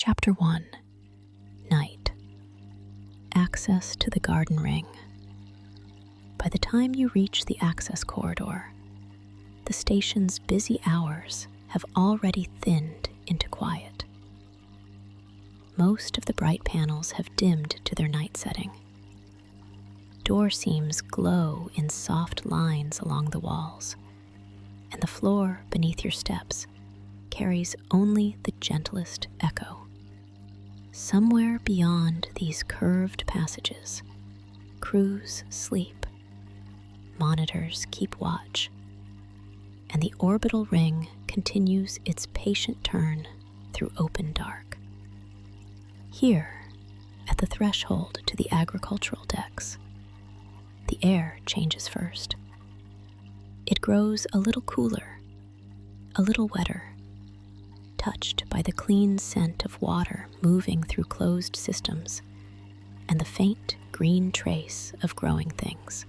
Chapter 1. Night. Access to the garden ring. By the time you reach the access corridor, the station's busy hours have already thinned into quiet. Most of the bright panels have dimmed to their night setting. Door seams glow in soft lines along the walls, and the floor beneath your steps carries only the gentlest echo. Somewhere beyond these curved passages, crews sleep, monitors keep watch, and the orbital ring continues its patient turn through open dark. Here, at the threshold to the agricultural decks, the air changes first. It grows a little cooler, a little wetter, touched by the clean scent of water moving through closed systems and the faint green trace of growing things.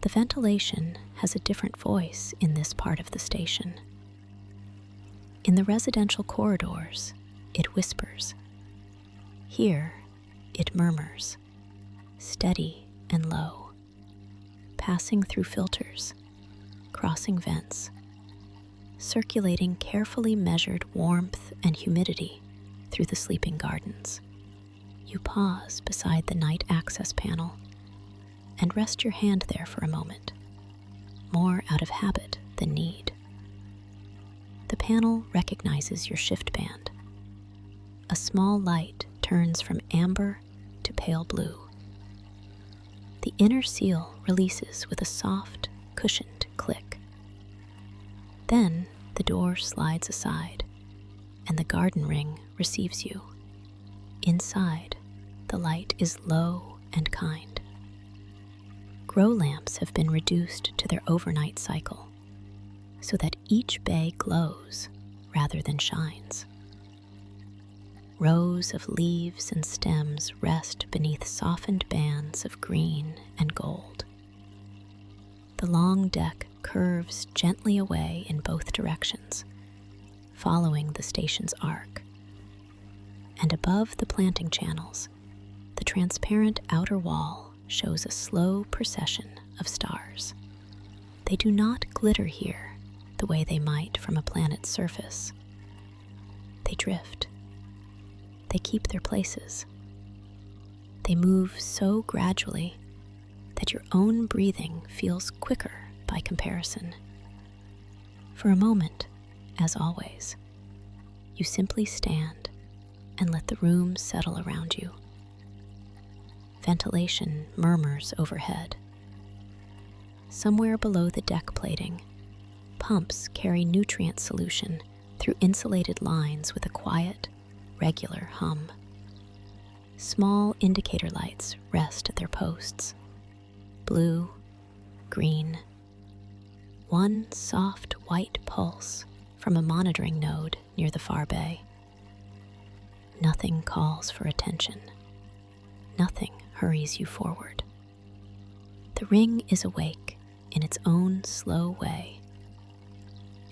The ventilation has a different voice in this part of the station. In the residential corridors, it whispers. Here, it murmurs, steady and low, passing through filters, crossing vents, circulating carefully measured warmth and humidity through the sleeping gardens. You pause beside the night access panel and rest your hand there for a moment, more out of habit than need. The panel recognizes your shift band. A small light turns from amber to pale blue. The inner seal releases with a soft, cushioned click. Then the door slides aside, and the garden ring receives you. Inside, the light is low and kind. Grow lamps have been reduced to their overnight cycle, so that each bay glows rather than shines. Rows of leaves and stems rest beneath softened bands of green and gold. The long deck curves gently away in both directions, following the station's arc. And above the planting channels, the transparent outer wall shows a slow procession of stars. They do not glitter here the way they might from a planet's surface. They drift. They keep their places. They move so gradually that your own breathing feels quicker by comparison. For a moment, as always, you simply stand and let the room settle around you. Ventilation murmurs overhead. Somewhere below the deck plating, pumps carry nutrient solution through insulated lines with a quiet, regular hum. Small indicator lights rest at their posts. Blue, green. One soft white pulse from a monitoring node near the far bay. Nothing calls for attention. Nothing hurries you forward. The ring is awake in its own slow way,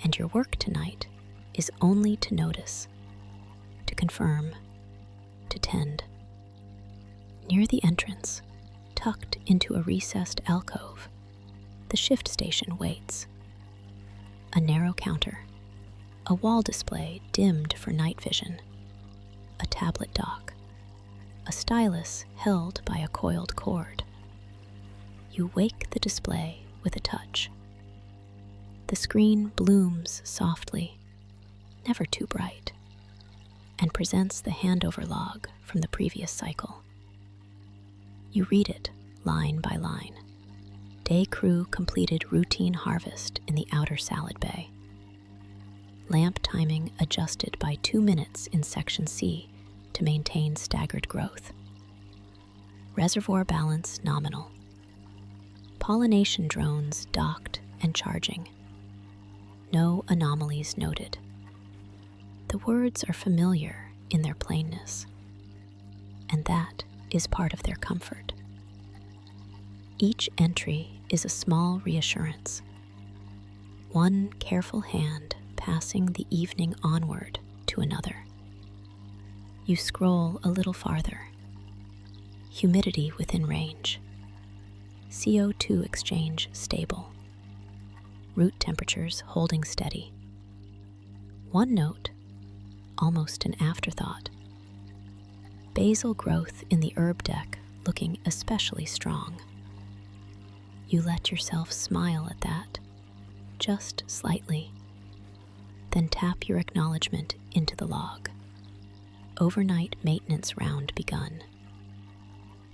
and your work tonight is only to notice, to confirm, to tend. Near the entrance, tucked into a recessed alcove, the shift station waits. A narrow counter, a wall display dimmed for night vision, a tablet dock, a stylus held by a coiled cord. You wake the display with a touch. The screen blooms softly, never too bright, and presents the handover log from the previous cycle. You read it line by line. Day crew completed routine harvest in the outer salad bay. Lamp timing adjusted by 2 minutes in Section C to maintain staggered growth. Reservoir balance nominal. Pollination drones docked and charging. No anomalies noted. The words are familiar in their plainness, and that is part of their comfort. Each entry is a small reassurance. One careful hand passing the evening onward to another. You scroll a little farther. Humidity within range. CO2 exchange stable. Root temperatures holding steady. One note, almost an afterthought. Basil growth in the herb deck looking especially strong. You let yourself smile at that, just slightly. Then tap your acknowledgement into the log. Overnight maintenance round begun.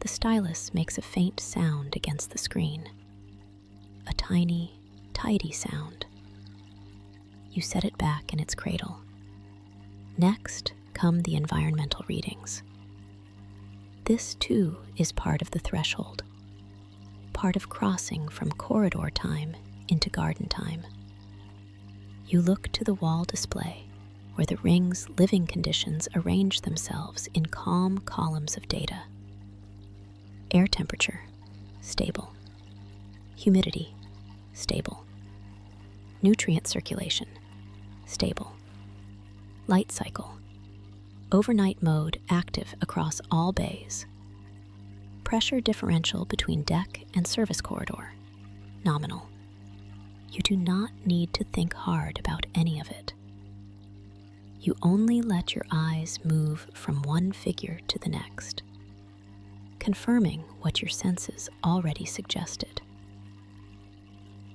The stylus makes a faint sound against the screen. A tiny, tidy sound. You set it back in its cradle. Next come the environmental readings. This too is part of the threshold, part of crossing from corridor time into garden time. You look to the wall display where the ring's living conditions arrange themselves in calm columns of data. Air temperature, stable. Humidity, stable. Nutrient circulation, stable. Light cycle, overnight mode active across all bays. Pressure differential between deck and service corridor, nominal. You do not need to think hard about any of it. You only let your eyes move from one figure to the next, confirming what your senses already suggested.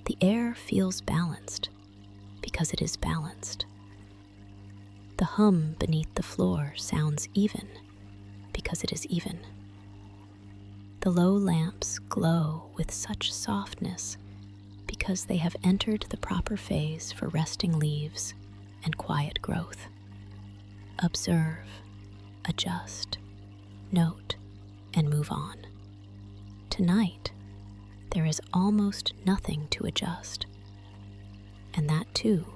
The air feels balanced because it is balanced. The hum beneath the floor sounds even because it is even. The low lamps glow with such softness because they have entered the proper phase for resting leaves and quiet growth. Observe, adjust, note, and move on. Tonight, there is almost nothing to adjust. And that too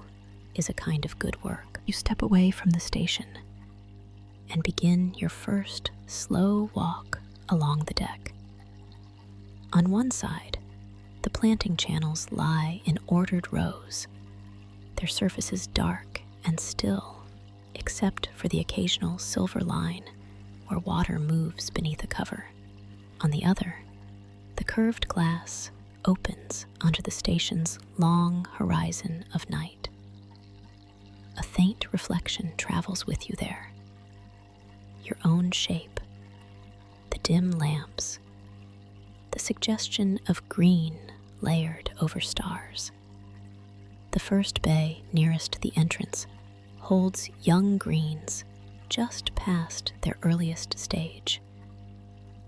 is a kind of good work. You step away from the station and begin your first slow walk along the deck. On one side, the planting channels lie in ordered rows, their surfaces dark and still, except for the occasional silver line where water moves beneath a cover. On the other, the curved glass opens onto the station's long horizon of night. A faint reflection travels with you there. Your own shape, the dim lamps, the suggestion of green layered over stars. The first bay nearest the entrance holds young greens just past their earliest stage,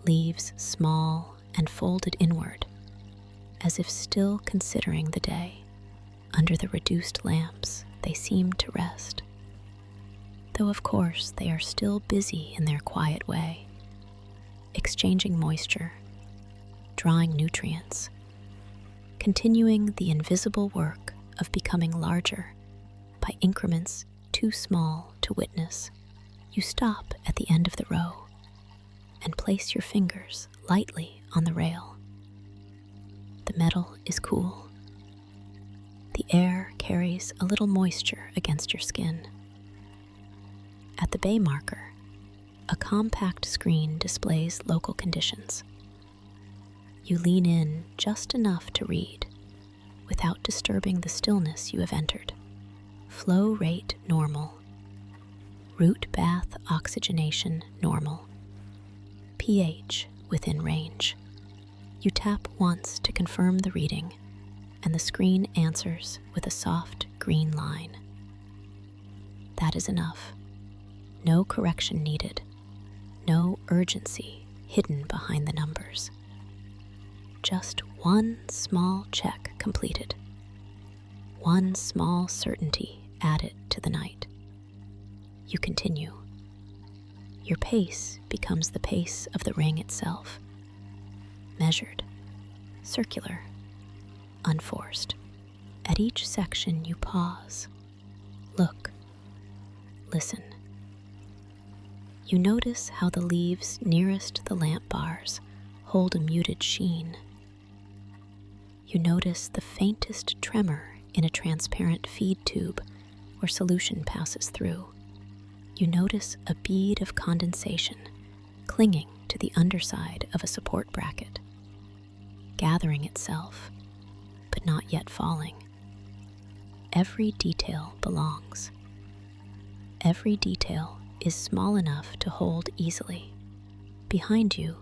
leaves small and folded inward, as if still considering the day. Under the reduced lamps, they seem to rest, though of course they are still busy in their quiet way, exchanging moisture, drawing nutrients, continuing the invisible work of becoming larger by increments too small to witness. You stop at the end of the row and place your fingers lightly on the rail. The metal is cool. The air carries a little moisture against your skin. At the bay marker, a compact screen displays local conditions. You lean in just enough to read, without disturbing the stillness you have entered. Flow rate normal. Root bath oxygenation normal. pH within range. You tap once to confirm the reading, and the screen answers with a soft green line. That is enough. No correction needed. No urgency hidden behind the numbers. Just one small check completed. One small certainty added to the night. You continue. Your pace becomes the pace of the ring itself. Measured, circular, unforced. At each section you pause, look, listen. You notice how the leaves nearest the lamp bars hold a muted sheen. You notice the faintest tremor in a transparent feed tube where solution passes through. You notice a bead of condensation clinging to the underside of a support bracket, gathering itself, but not yet falling. Every detail belongs. Every detail is small enough to hold easily. Behind you,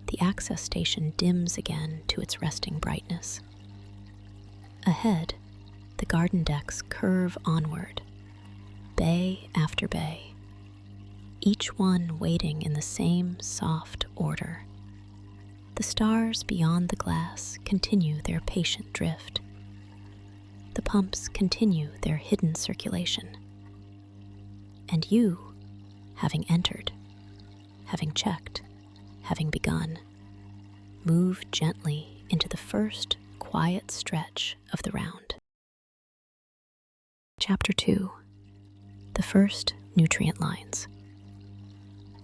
the access station dims again to its resting brightness. Ahead, the garden decks curve onward, bay after bay, each one waiting in the same soft order. The stars beyond the glass continue their patient drift. The pumps continue their hidden circulation. And you, having entered, having checked, having begun, move gently into the first quiet stretch of the round. Chapter 2. The first nutrient lines.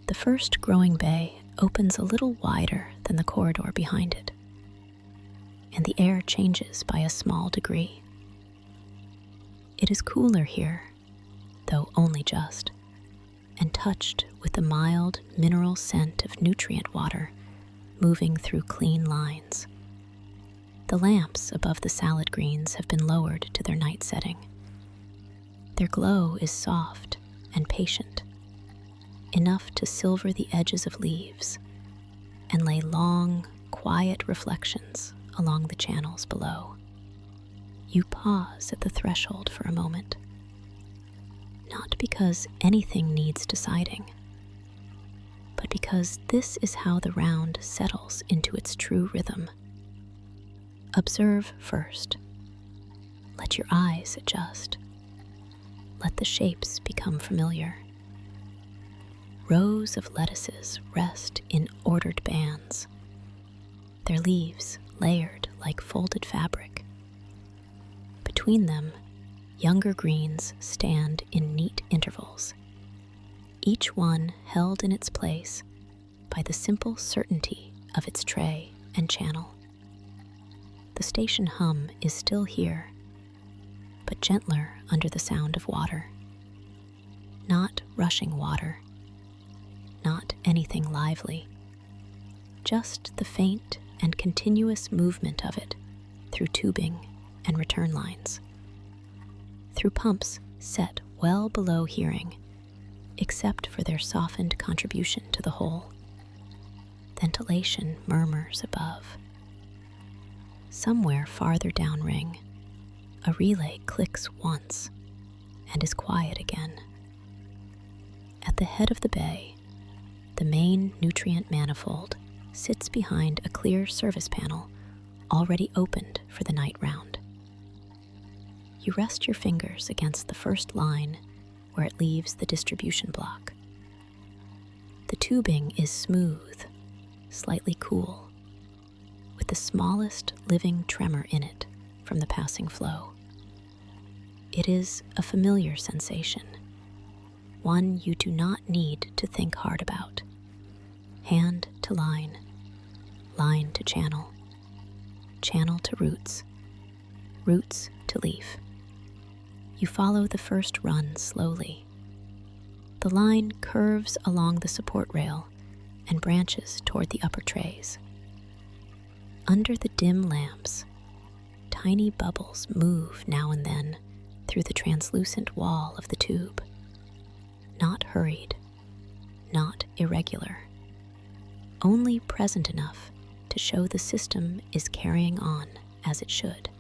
The first growing bay opens a little wider than the corridor behind it, and the air changes by a small degree. It is cooler here, though only just, and touched with the mild mineral scent of nutrient water moving through clean lines. The lamps above the salad greens have been lowered to their night setting. Their glow is soft and patient, enough to silver the edges of leaves and lay long, quiet reflections along the channels below. You pause at the threshold for a moment, not because anything needs deciding, but because this is how the round settles into its true rhythm. Observe first. Let your eyes adjust. Let the shapes become familiar. Rows of lettuces rest in ordered bands, their leaves layered like folded fabric. Between them, younger greens stand in neat intervals, each one held in its place by the simple certainty of its tray and channel. The station hum is still here, but gentler under the sound of water. Not rushing water, not anything lively, just the faint and continuous movement of it through tubing and return lines, through pumps set well below hearing, except for their softened contribution to the whole. Ventilation murmurs above. Somewhere farther downring, a relay clicks once and is quiet again. At the head of the bay, the main nutrient manifold sits behind a clear service panel already opened for the night round. You rest your fingers against the first line where it leaves the distribution block. The tubing is smooth, slightly cool, with the smallest living tremor in it from the passing flow. It is a familiar sensation, one you do not need to think hard about. Hand to line, line to channel, channel to roots, roots to leaf. You follow the first run slowly. The line curves along the support rail and branches toward the upper trays. Under the dim lamps, tiny bubbles move now and then through the translucent wall of the tube. Not hurried, not irregular, only present enough to show the system is carrying on as it should.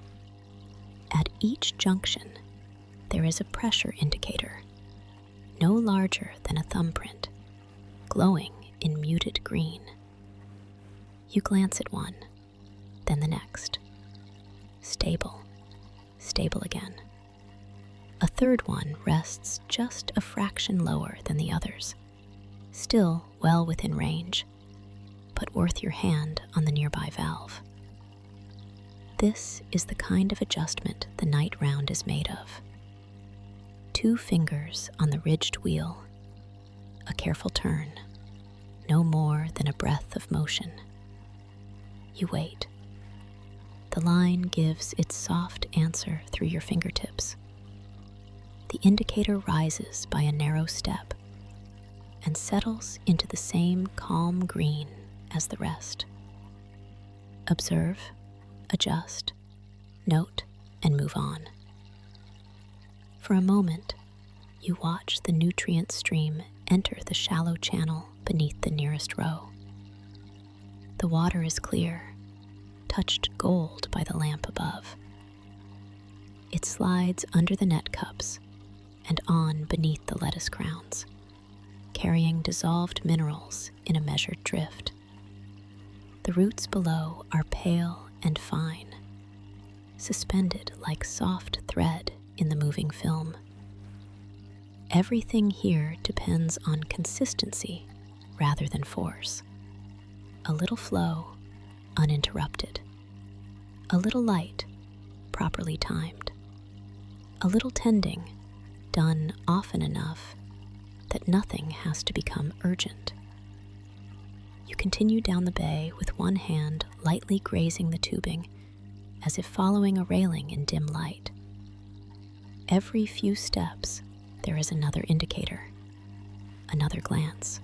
At each junction, there is a pressure indicator, no larger than a thumbprint, glowing in muted green. You glance at one, then the next. Stable, stable again. A third one rests just a fraction lower than the others, still well within range, but worth your hand on the nearby valve. This is the kind of adjustment the night round is made of. 2 fingers on the ridged wheel, a careful turn, no more than a breath of motion. You wait. The line gives its soft answer through your fingertips. the indicator rises by a narrow step and settles into the same calm green as the rest. Observe, adjust, note, and move on. For a moment, you watch the nutrient stream enter the shallow channel beneath the nearest row. The water is clear, touched gold by the lamp above. It slides under the net cups and on beneath the lettuce crowns, carrying dissolved minerals in a measured drift. The roots below are pale and fine, suspended like soft thread in the moving film. Everything here depends on consistency rather than force. A little flow, uninterrupted. A little light, properly timed. A little tending, done often enough that nothing has to become urgent. You continue down the bay with one hand lightly grazing the tubing, as if following a railing in dim light. Every few steps, there is another indicator, another glance,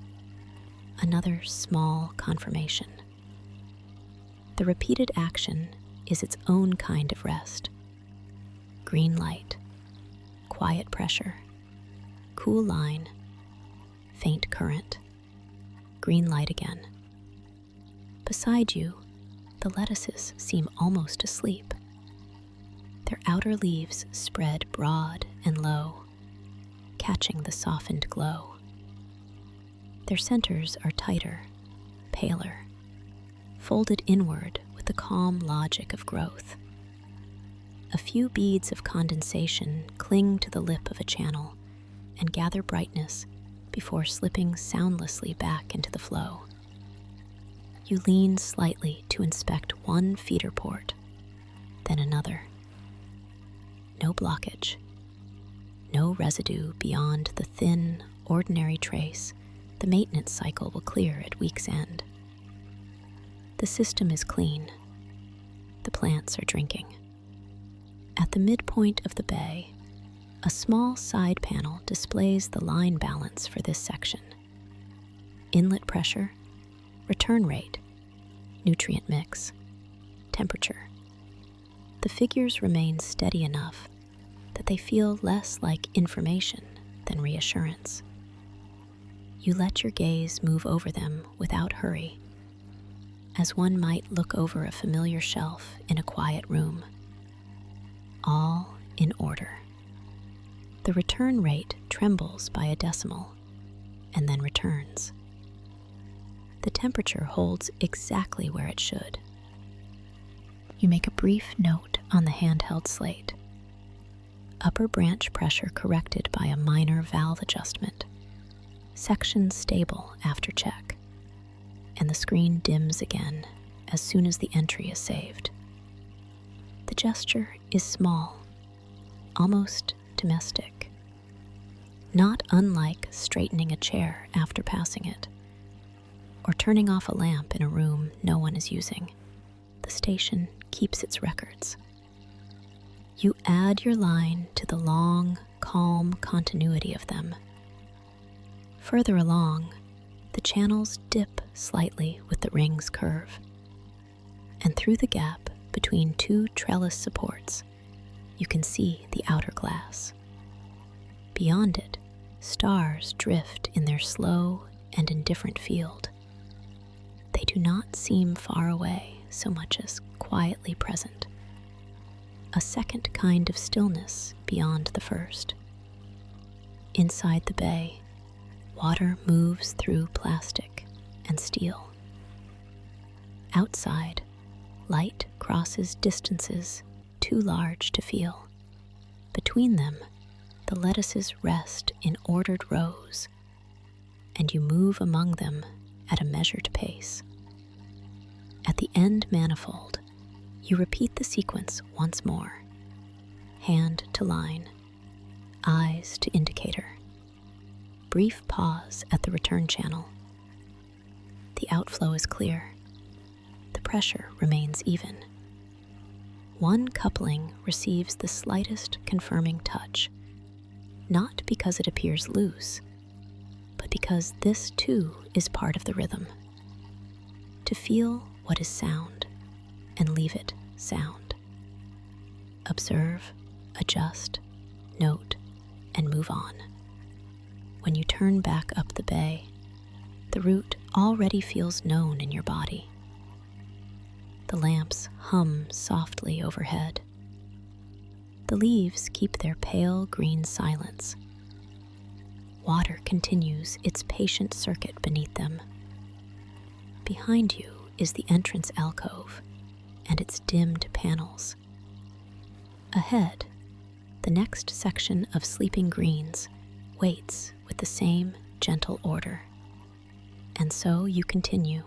another small confirmation. The repeated action is its own kind of rest. Green light, quiet pressure, cool line, faint current, green light again. Beside you, the lettuces seem almost asleep. Their outer leaves spread broad and low, catching the softened glow. Their centers are tighter, paler, folded inward with the calm logic of growth. A few beads of condensation cling to the lip of a channel and gather brightness before slipping soundlessly back into the flow. You lean slightly to inspect one feeder port, then another. No blockage, no residue beyond the thin, ordinary trace the maintenance cycle will clear at week's end. The system is clean. The plants are drinking. At the midpoint of the bay, a small side panel displays the line balance for this section. Inlet pressure, return rate, nutrient mix, temperature. The figures remain steady enough that they feel less like information than reassurance. You let your gaze move over them without hurry, as one might look over a familiar shelf in a quiet room. All in order. The return rate trembles by a decimal and then returns. The temperature holds exactly where it should. You make a brief note on the handheld slate. Upper branch pressure corrected by a minor valve adjustment. Section stable after check. And the screen dims again as soon as the entry is saved. The gesture is small, almost domestic. Not unlike straightening a chair after passing it, or turning off a lamp in a room no one is using. The station keeps its records. You add your line to the long, calm continuity of them. Further along, the channels dip slightly with the ring's curve, and through the gap between two trellis supports, you can see the outer glass. Beyond it, stars drift in their slow and indifferent field. They do not seem far away so much as quietly present. A second kind of stillness beyond the first. Inside the bay, water moves through plastic and steel. Outside, light crosses distances too large to feel. Between them, the lettuces rest in ordered rows, and you move among them at a measured pace. At the end manifold, you repeat the sequence once more. Hand to line, eyes to indicator. Brief pause at the return channel. The outflow is clear. The pressure remains even. One coupling receives the slightest confirming touch, not because it appears loose, but because this too is part of the rhythm. To feel what is sound and leave it sound. Observe, adjust, note, and move on. When you turn back up the bay, the route already feels known in your body. The lamps hum softly overhead. The leaves keep their pale green silence. Water continues its patient circuit beneath them. Behind you is the entrance alcove and its dimmed panels. Ahead, the next section of sleeping greens waits with the same gentle order. And so you continue,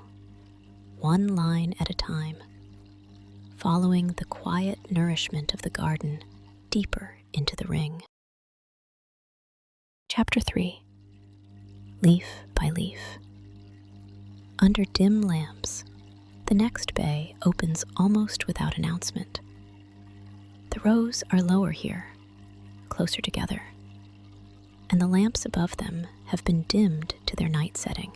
one line at a time, following the quiet nourishment of the garden deeper into the ring. Chapter 3. Leaf by Leaf. Under dim lamps, the next bay opens almost without announcement. The rows are lower here, closer together, and the lamps above them have been dimmed to their night setting.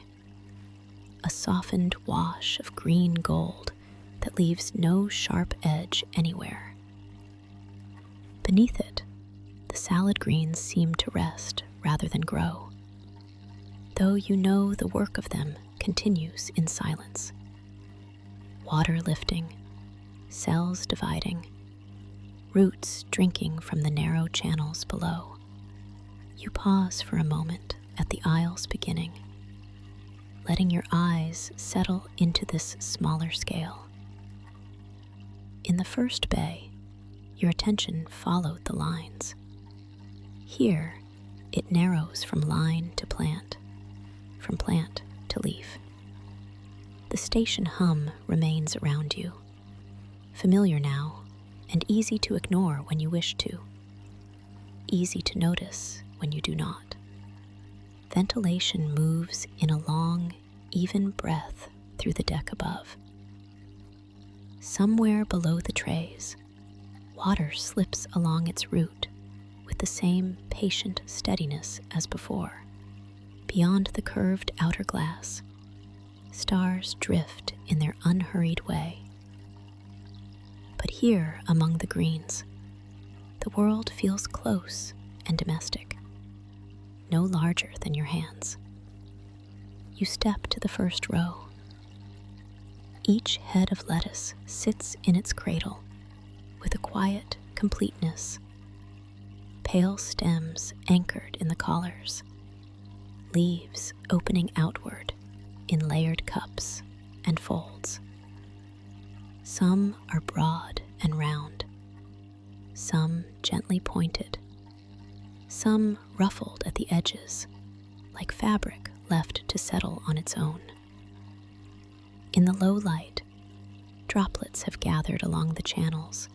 A softened wash of green gold that leaves no sharp edge anywhere. Beneath it, the salad greens seem to rest rather than grow, though you know the work of them continues in silence. Water lifting, cells dividing, roots drinking from the narrow channels below. You pause for a moment at the aisle's beginning, letting your eyes settle into this smaller scale. In the first bay, your attention followed the lines. Here, it narrows from line to plant, from plant to leaf. The station hum remains around you, familiar now and easy to ignore when you wish to, easy to notice when you do not. Ventilation moves in a long, even breath through the deck above. Somewhere below the trays, water slips along its route with the same patient steadiness as before. Beyond the curved outer glass, stars drift in their unhurried way. But here among the greens, the world feels close and domestic, no larger than your hands. You step to the first row. Each head of lettuce sits in its cradle with a quiet completeness, pale stems anchored in the collars, leaves opening outward in layered cups and folds. Some are broad and round, some gently pointed, some ruffled at the edges, like fabric left to settle on its own. In the low light, droplets have gathered along the channels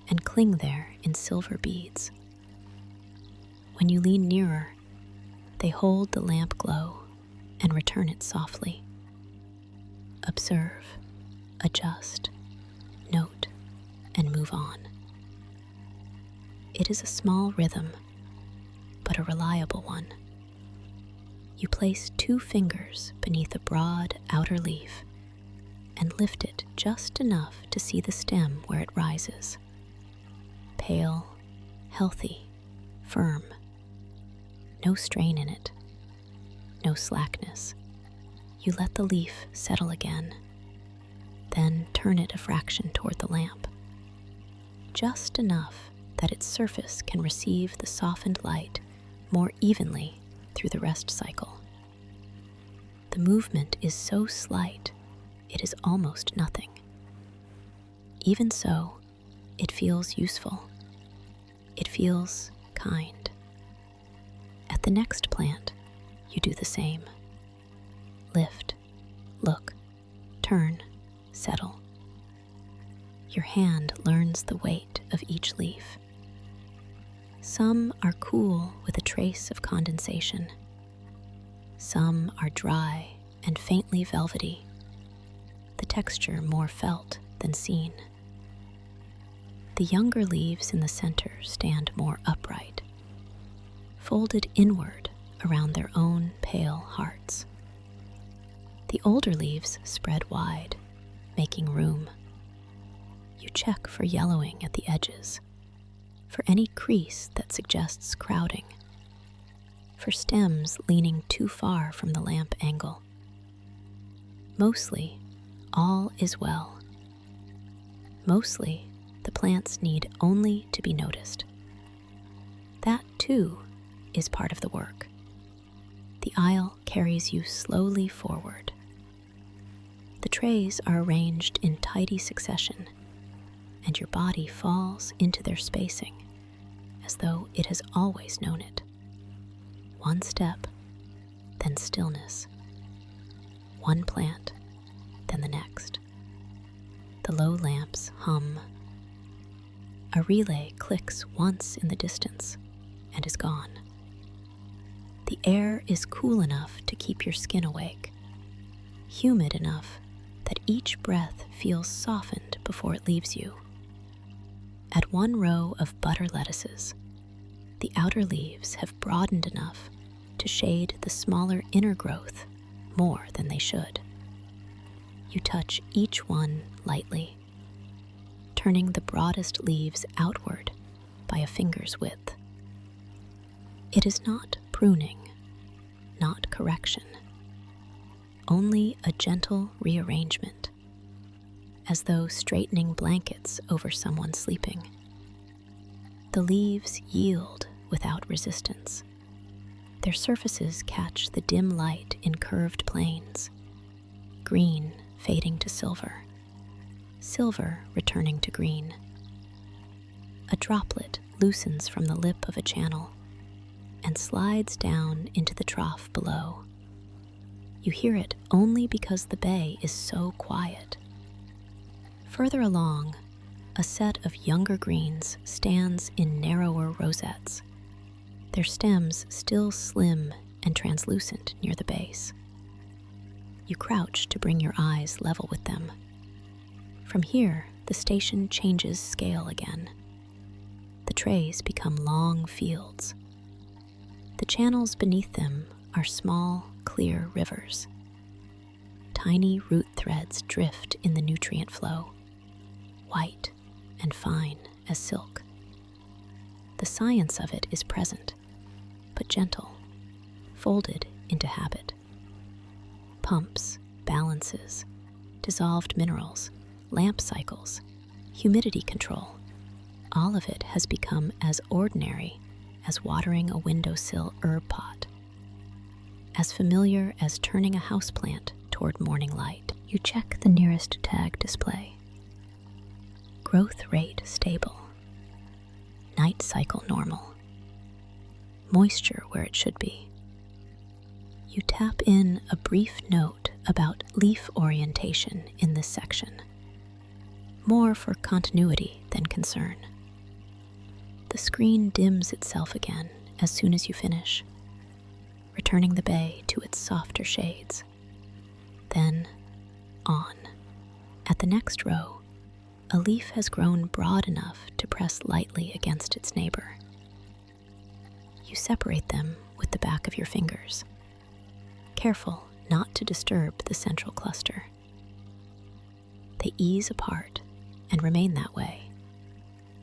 and cling there in silver beads. When you lean nearer, they hold the lamp glow and return it softly. Observe, adjust, note, and move on. It is a small rhythm, but a reliable one. You place 2 fingers beneath a broad outer leaf and lift it just enough to see the stem where it rises. Pale, healthy, firm. No strain in it, no slackness. You let the leaf settle again, then turn it a fraction toward the lamp, just enough that its surface can receive the softened light more evenly through the rest cycle. The movement is so slight, it is almost nothing. Even so, it feels useful. It feels kind. At the next plant, you do the same. Lift, look, turn, settle. Your hand learns the weight of each leaf. Some are cool with a trace of condensation. Some are dry and faintly velvety, the texture more felt than seen. The younger leaves in the center stand more upright, folded inward around their own pale hearts. The older leaves spread wide, making room. You check for yellowing at the edges, for any crease that suggests crowding, for stems leaning too far from the lamp angle. Mostly, all is well. Mostly, the plants need only to be noticed. That, too, is part of the work. The aisle carries you slowly forward. The trays are arranged in tidy succession, and your body falls into their spacing as though it has always known it. One step, then stillness. One plant, then the next. The low lamps hum. A relay clicks once in the distance and is gone. The air is cool enough to keep your skin awake, humid enough that each breath feels softened before it leaves you. At one row of butter lettuces, the outer leaves have broadened enough to shade the smaller inner growth more than they should. You touch each one lightly, turning the broadest leaves outward by a finger's width. It is not pruning, not correction, only a gentle rearrangement, as though straightening blankets over someone sleeping. The leaves yield without resistance. Their surfaces catch the dim light in curved planes, green fading to silver, silver returning to green. A droplet loosens from the lip of a channel and slides down into the trough below. You hear it only because the bay is so quiet. Further along, a set of younger greens stands in narrower rosettes, their stems still slim and translucent near the base. You crouch to bring your eyes level with them. From here, the station changes scale again. The trays become long fields. The channels beneath them are small, clear rivers. Tiny root threads drift in the nutrient flow, white and fine as silk. The science of it is present, but gentle, folded into habit. Pumps, balances, dissolved minerals, lamp cycles, humidity control, all of it has become as ordinary as watering a windowsill herb pot, as familiar as turning a houseplant toward morning light. You check the nearest tag display. Growth rate stable. Night cycle normal. Moisture where it should be. You tap in a brief note about leaf orientation in this section, more for continuity than concern. The screen dims itself again as soon as you finish, returning the bay to its softer shades. Then, on. At the next row, a leaf has grown broad enough to press lightly against its neighbor. You separate them with the back of your fingers, careful not to disturb the central cluster. They ease apart and remain that way,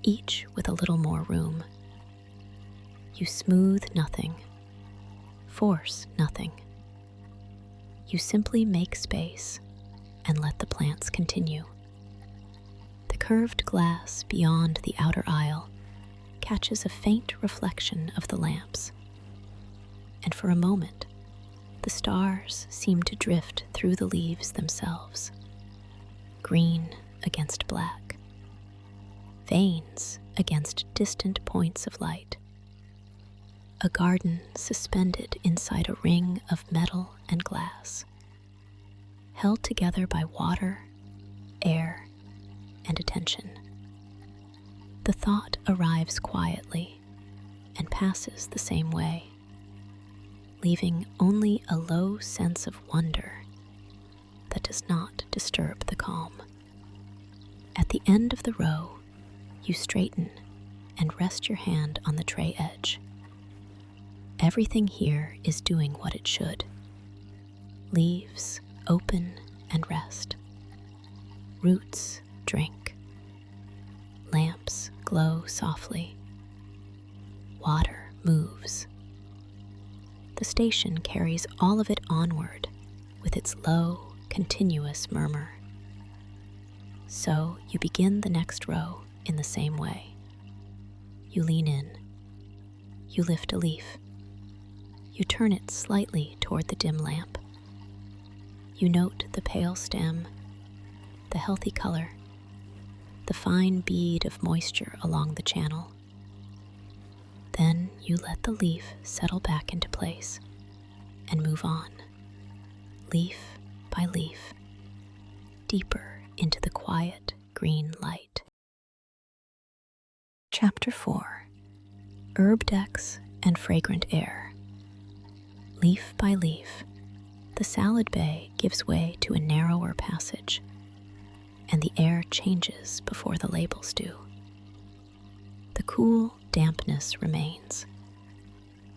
each with a little more room. You smooth nothing, force nothing. You simply make space and let the plants continue. The curved glass beyond the outer aisle catches a faint reflection of the lamps, and for a moment, the stars seem to drift through the leaves themselves, green against black, veins against distant points of light. A garden suspended inside a ring of metal and glass, held together by water, air, and attention. The thought arrives quietly and passes the same way, leaving only a low sense of wonder that does not disturb the calm. At the end of the row, you straighten and rest your hand on the tray edge. Everything here is doing what it should. Leaves open and rest. Roots drink. Lamps glow softly. Water moves. The station carries all of it onward with its low, continuous murmur. So you begin the next row in the same way. You lean in. You lift a leaf. You turn it slightly toward the dim lamp. You note the pale stem, the healthy color, the fine bead of moisture along the channel. Then you let the leaf settle back into place and move on, leaf by leaf, deeper into the quiet green light. Chapter 4. Herb Decks and Fragrant Air. Leaf by leaf, the salad bay gives way to a narrower passage, and the air changes before the labels do. The cool dampness remains,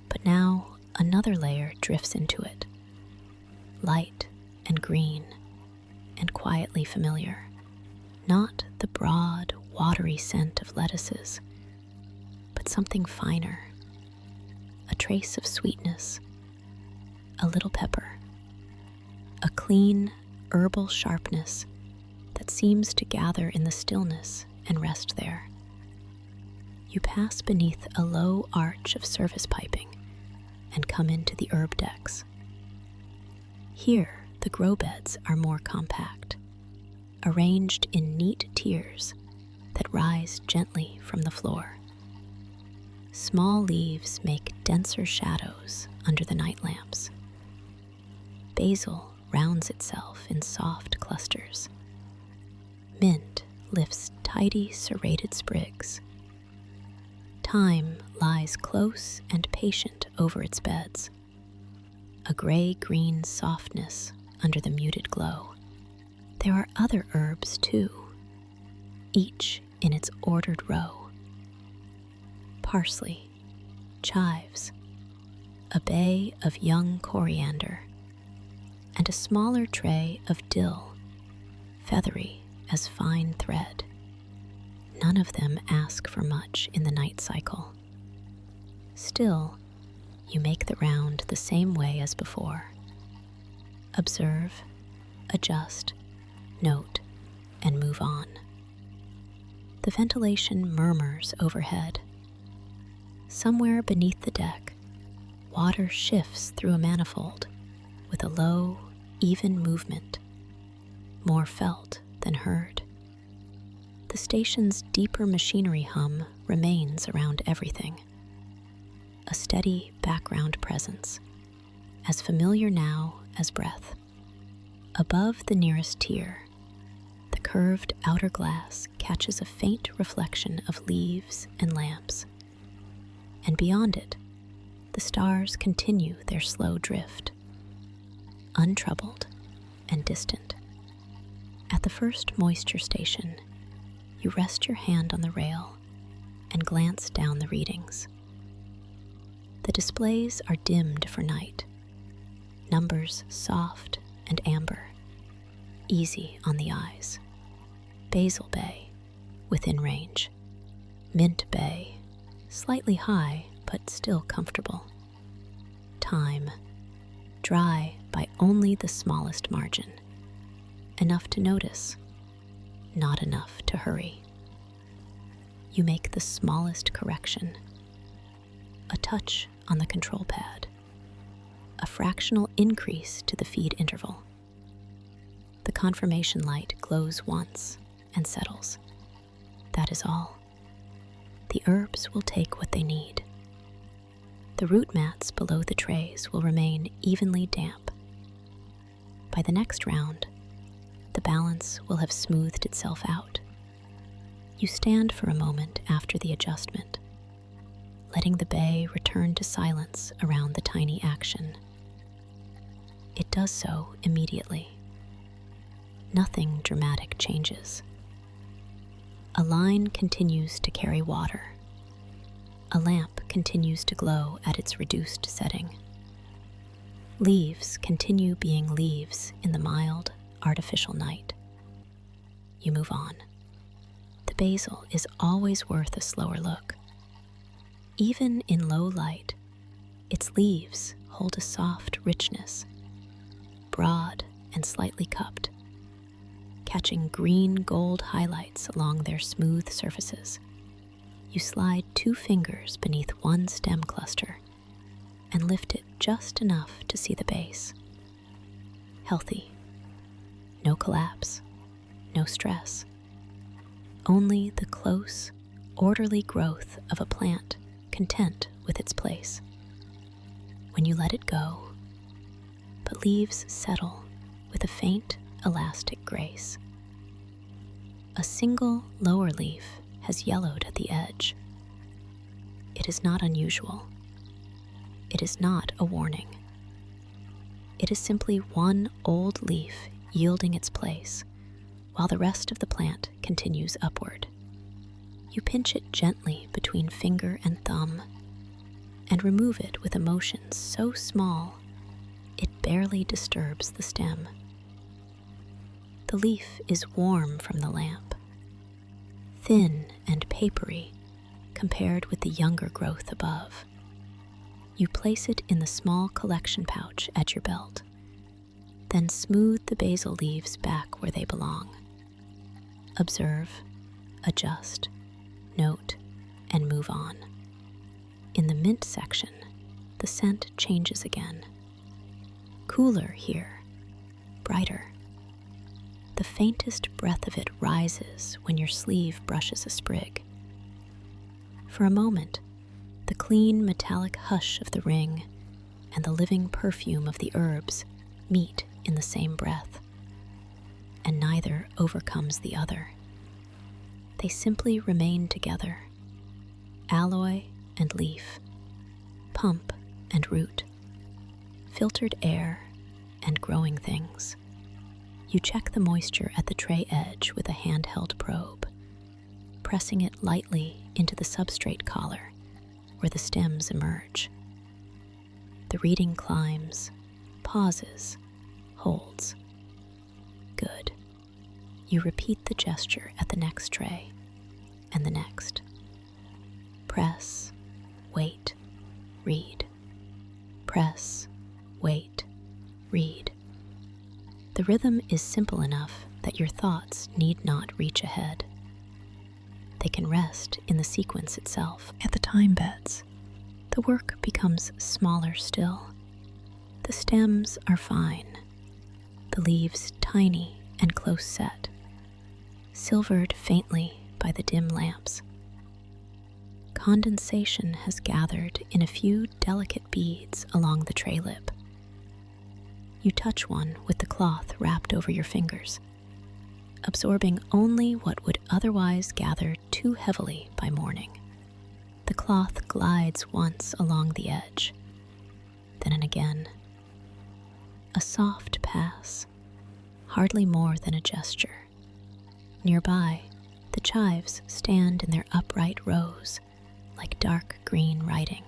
but now another layer drifts into it, light and green and quietly familiar, not the broad, watery scent of lettuces, but something finer, a trace of sweetness, a little pepper, a clean, herbal sharpness that seems to gather in the stillness and rest there. You pass beneath a low arch of service piping and come into the herb decks. Here, the grow beds are more compact, arranged in neat tiers that rise gently from the floor. Small leaves make denser shadows under the night lamps. Basil rounds itself in soft clusters. Mint lifts tidy serrated sprigs. Thyme lies close and patient over its beds, a gray-green softness under the muted glow. There are other herbs too, each in its ordered row. Parsley, chives, a bay of young coriander, and a smaller tray of dill, feathery as fine thread. None of them ask for much in the night cycle. Still, you make the round the same way as before. Observe, adjust, note, and move on. The ventilation murmurs overhead. Somewhere beneath the deck, water shifts through a manifold with a low, even movement, more felt than heard. The station's deeper machinery hum remains around everything, a steady background presence, as familiar now as breath. Above the nearest tier, the curved outer glass catches a faint reflection of leaves and lamps, and beyond it, the stars continue their slow drift, untroubled and distant. At the first moisture station, you rest your hand on the rail and glance down the readings. The displays are dimmed for night, numbers soft and amber, easy on the eyes. Basil Bay, within range. Mint Bay, slightly high but still comfortable. Thyme, dry by only the smallest margin. Enough to notice, not enough to hurry. You make the smallest correction. A touch on the control pad. A fractional increase to the feed interval. The confirmation light glows once and settles. That is all. The herbs will take what they need. The root mats below the trays will remain evenly damp. By the next round, the balance will have smoothed itself out. You stand for a moment after the adjustment, letting the bay return to silence around the tiny action. It does so immediately. Nothing dramatic changes. A line continues to carry water. A lamp continues to glow at its reduced setting. Leaves continue being leaves in the mild, artificial night. You move on. The basil is always worth a slower look. Even in low light, its leaves hold a soft richness, broad and slightly cupped, catching green gold highlights along their smooth surfaces. You slide 2 fingers beneath one stem cluster and lift it just enough to see the base. Healthy. No collapse, no stress. Only the close, orderly growth of a plant content with its place. When you let it go, but leaves settle with a faint, elastic grace. A single lower leaf has yellowed at the edge. It is not unusual. It is not a warning. It is simply one old leaf yielding its place, while the rest of the plant continues upward. You pinch it gently between finger and thumb, and remove it with a motion so small it barely disturbs the stem. The leaf is warm from the lamp, thin and papery compared with the younger growth above. You place it in the small collection pouch at your belt, then smooth the basil leaves back where they belong. Observe, adjust, note, and move on. In the mint section, the scent changes again. Cooler here, brighter. The faintest breath of it rises when your sleeve brushes a sprig. For a moment, the clean metallic hush of the ring and the living perfume of the herbs meet in the same breath, and neither overcomes the other. They simply remain together, alloy and leaf, pump and root, filtered air and growing things. You check the moisture at the tray edge with a handheld probe, pressing it lightly into the substrate collar where the stems emerge. The reading climbs, pauses, holds. Good. You repeat the gesture at the next tray and the next. Press, wait, read. Press, wait, read. The rhythm is simple enough that your thoughts need not reach ahead. They can rest in the sequence itself. At the time beds, the work becomes smaller still. The stems are fine, the leaves tiny and close set, silvered faintly by the dim lamps. Condensation has gathered in a few delicate beads along the tray lip. You touch one with the cloth wrapped over your fingers, absorbing only what would otherwise gather too heavily by morning. The cloth glides once along the edge, then again. A soft pass, hardly more than a gesture. Nearby, the chives stand in their upright rows, like dark green writing.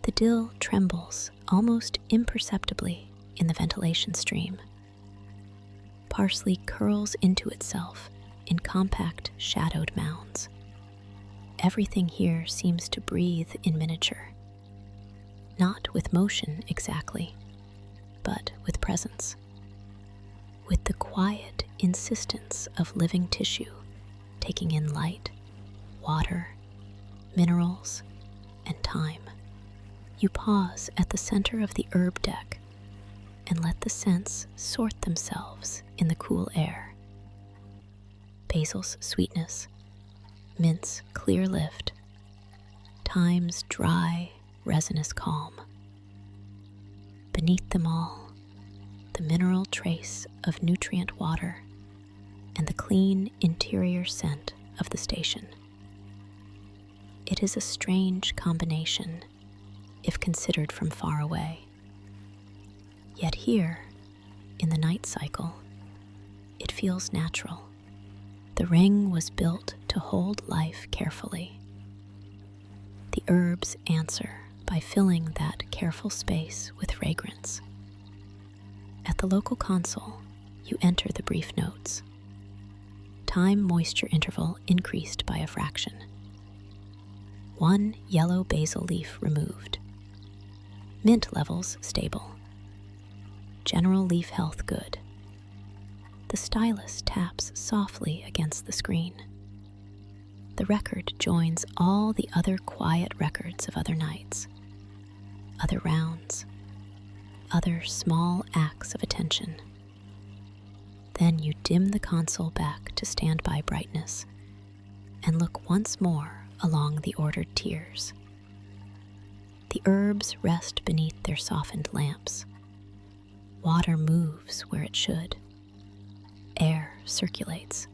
The dill trembles almost imperceptibly in the ventilation stream. Parsley curls into itself in compact, shadowed mounds. Everything here seems to breathe in miniature, not with motion exactly, but with presence, with the quiet insistence of living tissue taking in light, water, minerals, and time. You pause at the center of the herb deck and let the scents sort themselves in the cool air. Basil's sweetness, mint's clear lift, thyme's dry, resinous calm. Beneath them all, the mineral trace of nutrient water and the clean interior scent of the station. It is a strange combination if considered from far away. Yet here, in the night cycle, it feels natural. The ring was built to hold life carefully. The herbs answer by filling that careful space with fragrance. At the local console, you enter the brief notes. Time moisture interval increased by a fraction. 1 yellow basil leaf removed. Mint levels stable. General leaf health good. The stylus taps softly against the screen. The record joins all the other quiet records of other nights, other rounds, other small acts of attention. Then you dim the console back to standby brightness and look once more along the ordered tiers. The herbs rest beneath their softened lamps. Water moves where it should. Air circulates.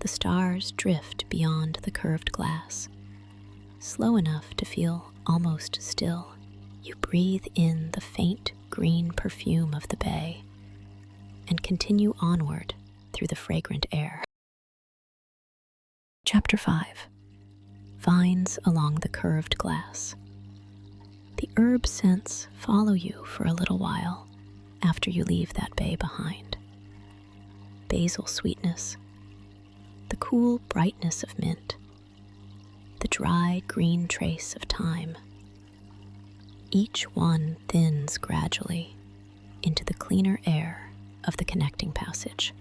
The stars drift beyond the curved glass, slow enough to feel almost still. You breathe in the faint green perfume of the bay and continue onward through the fragrant air. Chapter 5. Vines along the curved glass. The herb scents follow you for a little while after you leave that bay behind. Basil sweetness, the cool brightness of mint, the dry green trace of thyme. Each one thins gradually into the cleaner air of the connecting passage.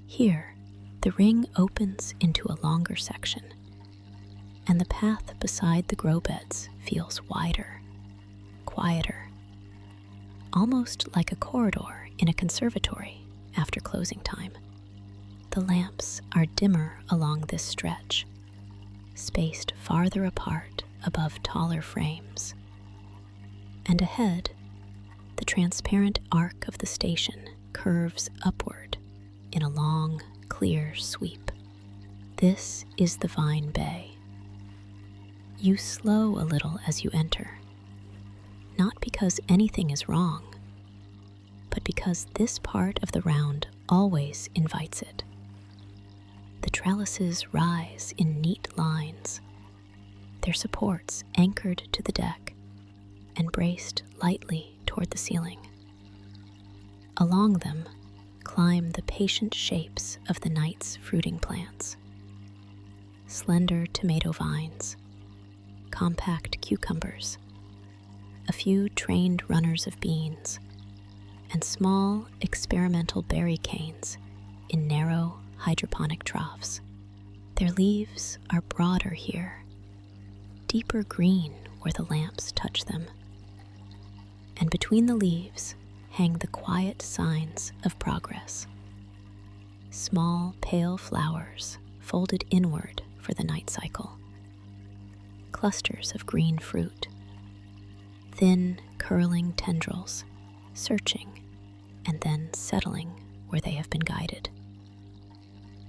Here, the ring opens into a longer section, and the path beside the grow beds feels wider, quieter, almost like a corridor in a conservatory after closing time. The lamps are dimmer along this stretch, spaced farther apart above taller frames. And ahead, the transparent arc of the station curves upward in a long, clear sweep. This is the Vine Bay. You slow a little as you enter, not because anything is wrong, but because this part of the round always invites it. The trellises rise in neat lines, their supports anchored to the deck and braced lightly toward the ceiling. Along them climb the patient shapes of the night's fruiting plants. Slender tomato vines, compact cucumbers, a few trained runners of beans, and small experimental berry canes in narrow hydroponic troughs. Their leaves are broader here, deeper green where the lamps touch them. And between the leaves hang the quiet signs of progress. Small, pale flowers folded inward for the night cycle. Clusters of green fruit. Thin, curling tendrils, searching and then settling where they have been guided.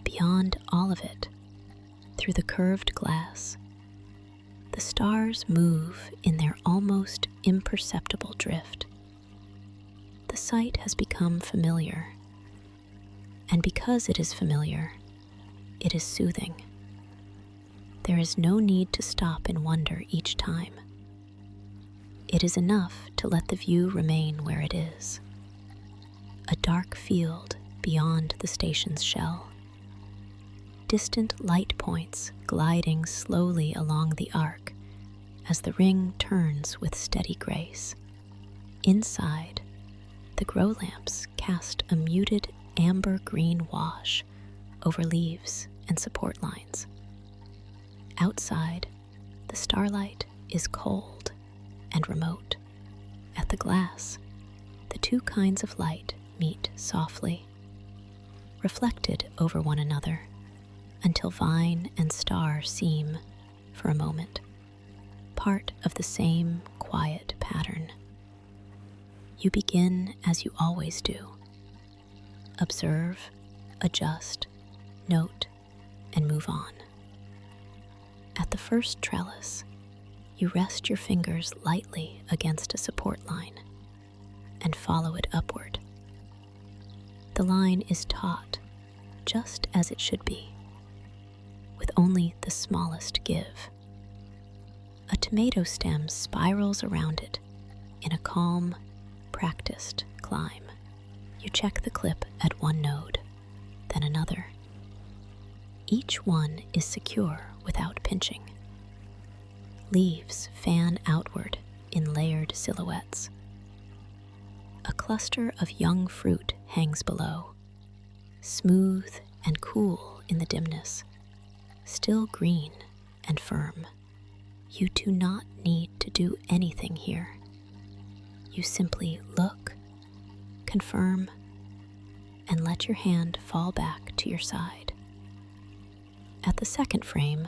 Beyond all of it, through the curved glass, the stars move in their almost imperceptible drift. The sight has become familiar, and because it is familiar, it is soothing. There is no need to stop and wonder each time. It is enough to let the view remain where it is. A dark field beyond the station's shell. Distant light points gliding slowly along the arc as the ring turns with steady grace. Inside, the grow lamps cast a muted amber-green wash over leaves and support lines. Outside, the starlight is cold and remote. At the glass, the two kinds of light meet softly, reflected over one another, until vine and star seem, for a moment, part of the same quiet pattern. You begin as you always do. Observe, adjust, note, and move on. At the first trellis, you rest your fingers lightly against a support line and follow it upward. The line is taut, just as it should be, with only the smallest give. tomato stem spirals around it in a calm, practiced climb. You check the clip at one node, then another. Each one is secure without pinching. Leaves fan outward in layered silhouettes. A cluster of young fruit hangs below, smooth and cool in the dimness, still green and firm. You do not need to do anything here. You simply look, confirm, and let your hand fall back to your side. At the second frame,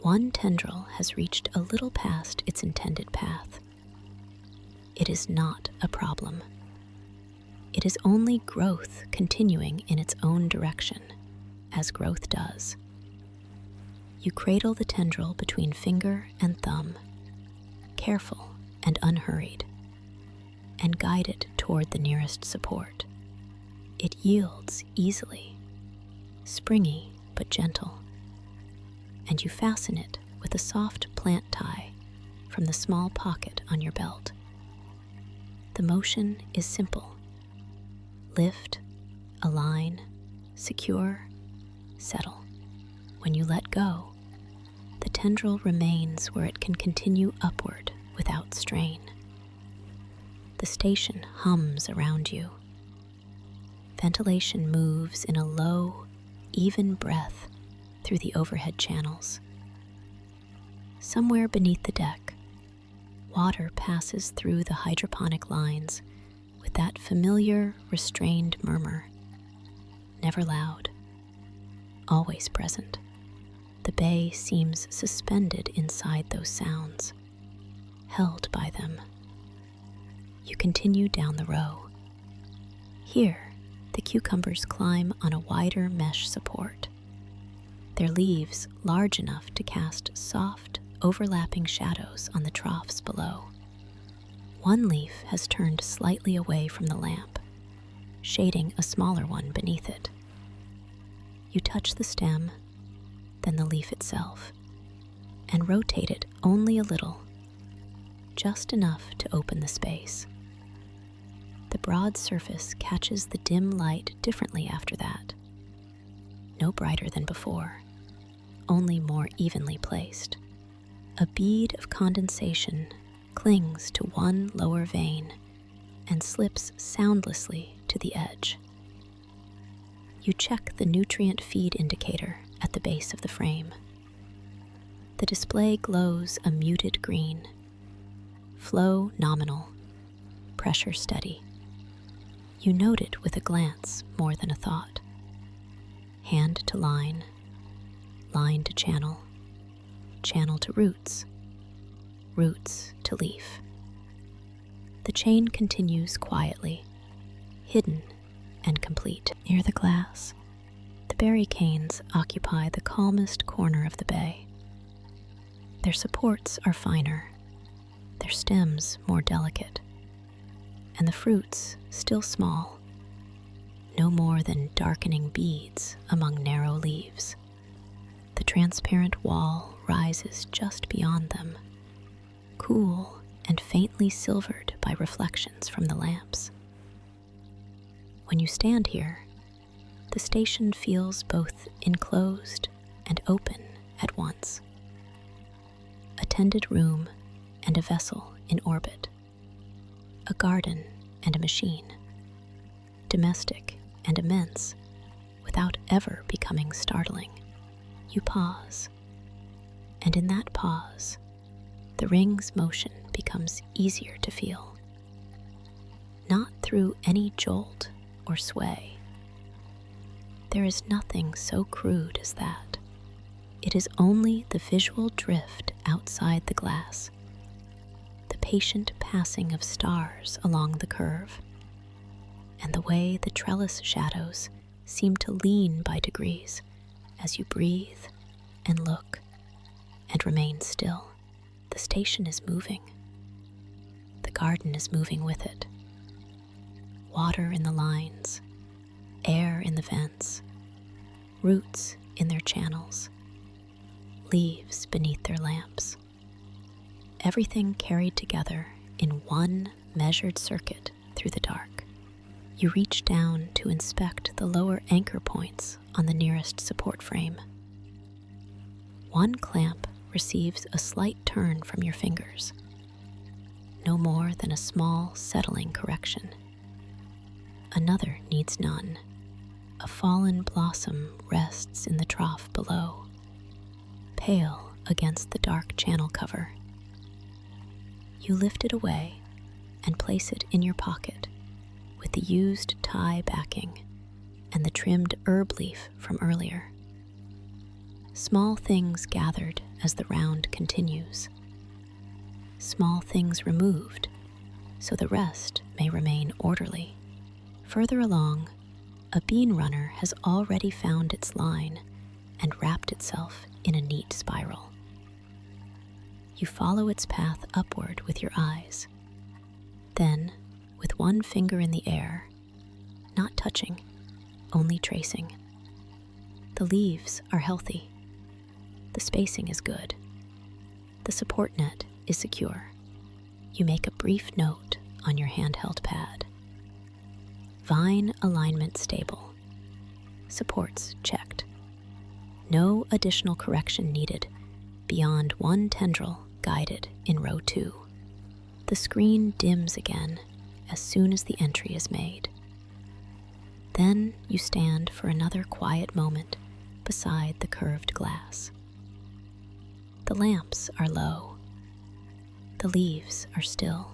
one tendril has reached a little past its intended path. It is not a problem. It is only growth continuing in its own direction, as growth does. You cradle the tendril between finger and thumb, careful and unhurried, and guide it toward the nearest support. It yields easily, springy but gentle, and you fasten it with a soft plant tie from the small pocket on your belt. The motion is simple. Lift, align, secure, settle. When you let go, the tendril remains where it can continue upward without strain. The station hums around you. Ventilation moves in a low, even breath through the overhead channels. Somewhere beneath the deck, water passes through the hydroponic lines with that familiar, restrained murmur, never loud, always present. The bay seems suspended inside those sounds, held by them. You continue down the row. Here, the cucumbers climb on a wider mesh support, their leaves large enough to cast soft, overlapping shadows on the troughs below. One leaf has turned slightly away from the lamp, shading a smaller one beneath it. You touch the stem, then the leaf itself, and rotate it only a little, just enough to open the space. The broad surface catches the dim light differently after that. No brighter than before, only more evenly placed. A bead of condensation clings to one lower vein and slips soundlessly to the edge. You check the nutrient feed indicator at the base of the frame. The display glows a muted green. Flow nominal, pressure steady. You note it with a glance more than a thought. Hand to line, line to channel, channel to roots, roots to leaf. The chain continues quietly, hidden and complete. Near the glass, the berry canes occupy the calmest corner of the bay. Their supports are finer, their stems more delicate, and the fruits still small, no more than darkening beads among narrow leaves. The transparent wall rises just beyond them, cool and faintly silvered by reflections from the lamps. When you stand here, the station feels both enclosed and open at once. A tended room and a vessel in orbit, a garden and a machine, domestic and immense, without ever becoming startling. You pause, and in that pause, the ring's motion becomes easier to feel. Not through any jolt or sway. There is nothing so crude as that. It is only the visual drift outside the glass, the patient passing of stars along the curve, and the way the trellis shadows seem to lean by degrees as you breathe and look and remain still. The station is moving. The garden is moving with it. Water in the lines, air in the vents, roots in their channels, leaves beneath their lamps. everything carried together in one measured circuit through the dark. You reach down to inspect the lower anchor points on the nearest support frame. One clamp receives a slight turn from your fingers, no more than a small settling correction. Another needs none. A fallen blossom rests in the trough below, pale against the dark channel cover. You lift it away and place it in your pocket with the used tie backing and the trimmed herb leaf from earlier. Small things gathered as the round continues. Small things removed so the rest may remain orderly. Further along, a bean runner has already found its line and wrapped itself in a neat spiral. You follow its path upward with your eyes. Then, with one finger in the air, not touching, only tracing. The leaves are healthy. The spacing is good. The support net is secure. You make a brief note on your handheld pad. Vine alignment stable. Supports checked. No additional correction needed beyond one tendril guided in row 2. The screen dims again as soon as the entry is made. Then you stand for another quiet moment beside the curved glass. The lamps are low. The leaves are still.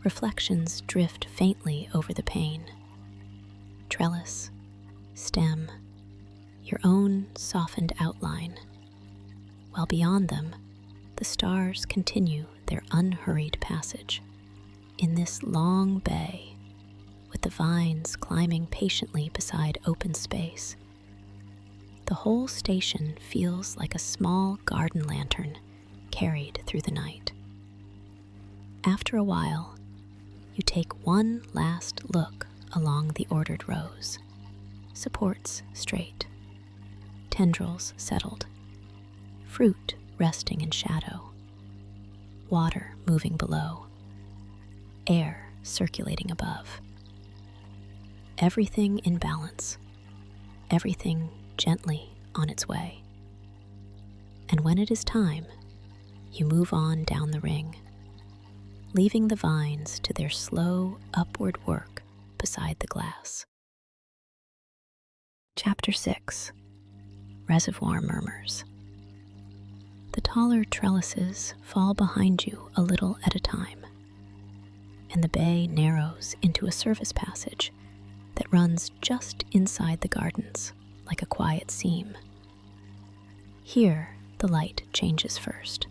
Reflections drift faintly over the pane. Trellis, stem, your own softened outline, while beyond them, the stars continue their unhurried passage in this long bay, with the vines climbing patiently beside open space. The whole station feels like a small garden lantern carried through the night. After a while, you take one last look along the ordered rows. Supports straight, tendrils settled, fruit resting in shadow, water moving below, air circulating above. Everything in balance, everything gently on its way. And when it is time, you move on down the ring, leaving the vines to their slow upward work beside the glass. Chapter 6. Reservoir Murmurs. The taller trellises fall behind you a little at a time, and the bay narrows into a service passage that runs just inside the gardens like a quiet seam. Here, the light changes first.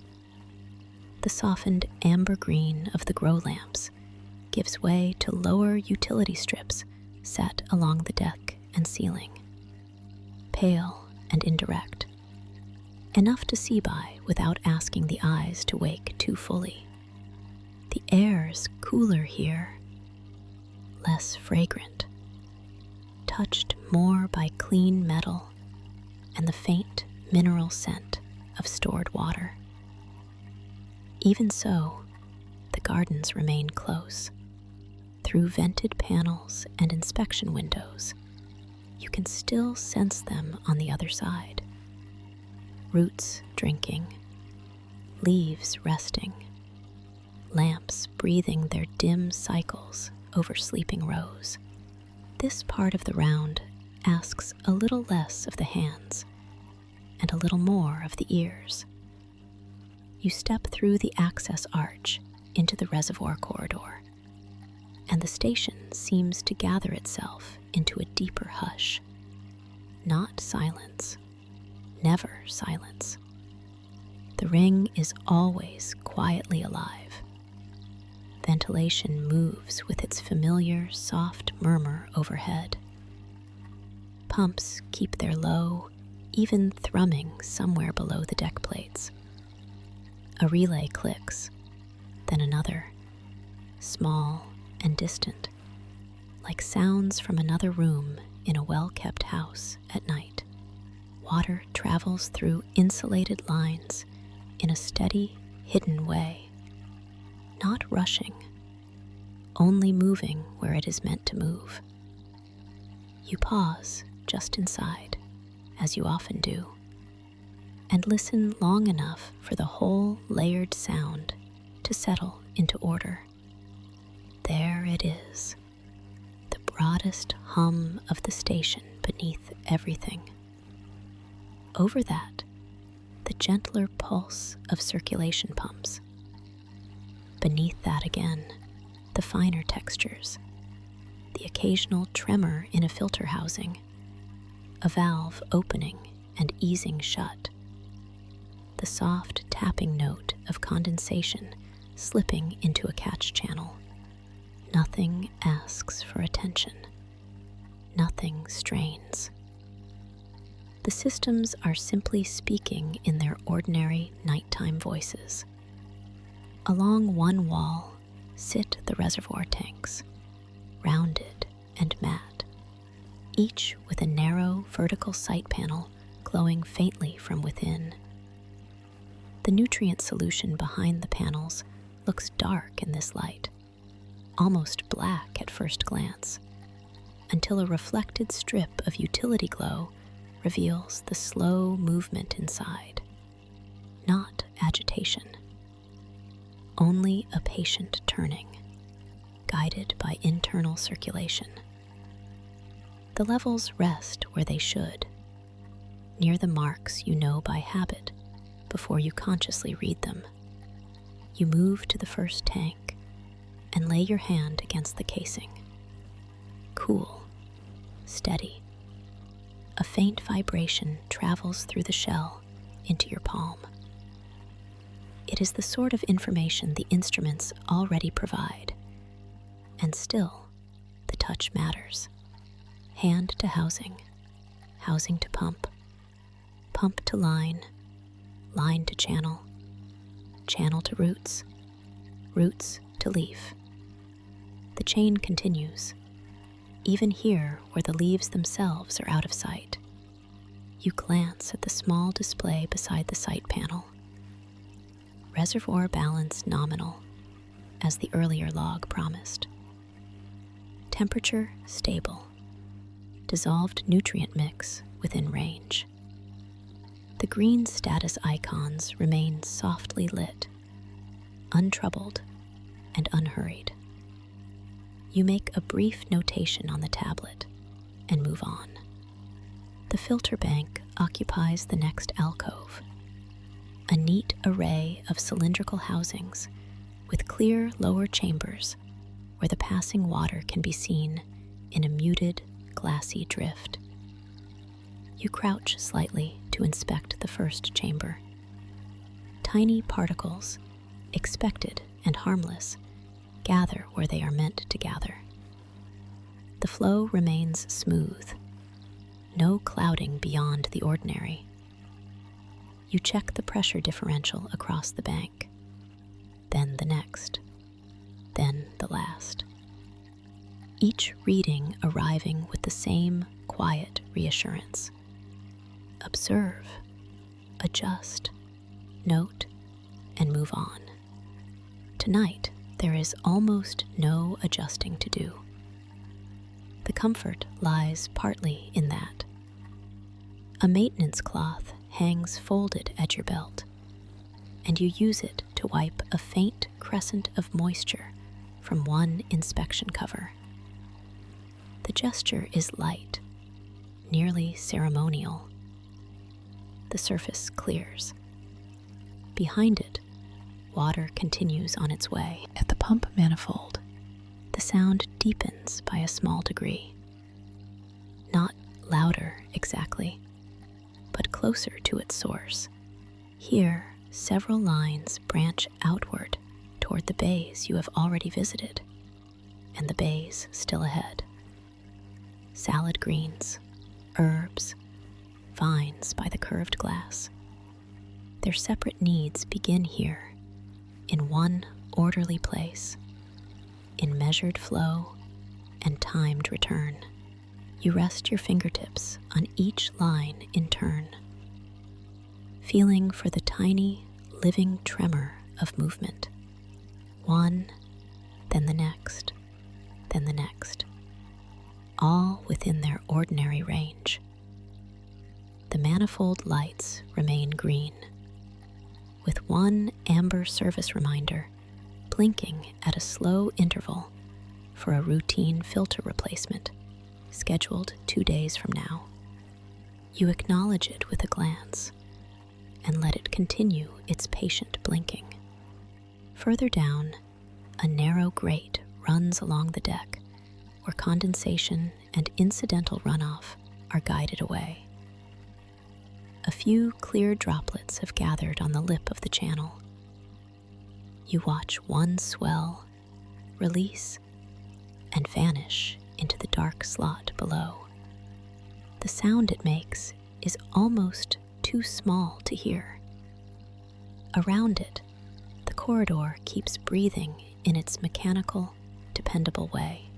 The softened amber green of the grow lamps gives way to lower utility strips set along the deck and ceiling, pale and indirect, enough to see by without asking the eyes to wake too fully. The air's cooler here, less fragrant, touched more by clean metal and the faint mineral scent of stored water. Even so, the gardens remain close. Through vented panels and inspection windows, you can still sense them on the other side. Roots drinking, leaves resting, lamps breathing their dim cycles over sleeping rows. This part of the round asks a little less of the hands and a little more of the ears. You step through the access arch into the reservoir corridor, and the station seems to gather itself into a deeper hush. Not silence, never silence. The ring is always quietly alive. Ventilation moves with its familiar soft murmur overhead. Pumps keep their low, even thrumming somewhere below the deck plates. A relay clicks, then another, small and distant, like sounds from another room in a well-kept house at night. Water travels through insulated lines in a steady, hidden way, not rushing, only moving where it is meant to move. You pause just inside, as you often do, and listen long enough for the whole layered sound to settle into order. There it is, the broadest hum of the station beneath everything. Over that, the gentler pulse of circulation pumps. Beneath that again, the finer textures, the occasional tremor in a filter housing, a valve opening and easing shut, the soft tapping note of condensation slipping into a catch channel. Nothing asks for attention. Nothing strains. The systems are simply speaking in their ordinary nighttime voices. Along one wall sit the reservoir tanks, rounded and matte, each with a narrow vertical sight panel glowing faintly from within. The nutrient solution behind the panels looks dark in this light, almost black at first glance, until a reflected strip of utility glow reveals the slow movement inside. Not agitation, only a patient turning, guided by internal circulation. The levels rest where they should, near the marks you know by habit before you consciously read them. You move to the first tank and lay your hand against the casing. Cool, steady. A faint vibration travels through the shell into your palm. It is the sort of information the instruments already provide. And still, the touch matters. Hand to housing, housing to pump, pump to line, line to channel, channel to roots, roots to leaf. The chain continues, even here where the leaves themselves are out of sight. You glance at the small display beside the sight panel. Reservoir balance nominal, as the earlier log promised. Temperature stable. Dissolved nutrient mix within range. The green status icons remain softly lit, untroubled and unhurried. You make a brief notation on the tablet and move on. The filter bank occupies the next alcove, a neat array of cylindrical housings with clear lower chambers where the passing water can be seen in a muted, glassy drift. You crouch slightly to inspect the first chamber. Tiny particles, expected and harmless, gather where they are meant to gather. The flow remains smooth, no clouding beyond the ordinary. You check the pressure differential across the bank, then the next, then the last. Each reading arriving with the same quiet reassurance. Observe, adjust, note, and move on. Tonight, there is almost no adjusting to do. The comfort lies partly in that. A maintenance cloth hangs folded at your belt, and you use it to wipe a faint crescent of moisture from one inspection cover. The gesture is light, nearly ceremonial. The surface clears. Behind it, water continues on its way. At the pump manifold, the sound deepens by a small degree. Not louder exactly, but closer to its source. Here, several lines branch outward toward the bays you have already visited, and the bays still ahead. Salad greens, herbs, vines by the curved glass. Their separate needs begin here, in one orderly place, in measured flow and timed return. You rest your fingertips on each line in turn, feeling for the tiny, living tremor of movement. One, then the next, then the next, all within their ordinary range. The manifold lights remain green, with one amber service reminder blinking at a slow interval for a routine filter replacement scheduled 2 days from now. You acknowledge it with a glance and let it continue its patient blinking. Further down, a narrow grate runs along the deck where condensation and incidental runoff are guided away. A few clear droplets have gathered on the lip of the channel. You watch one swell, release, and vanish into the dark slot below. The sound it makes is almost too small to hear. Around it, the corridor keeps breathing in its mechanical, dependable way.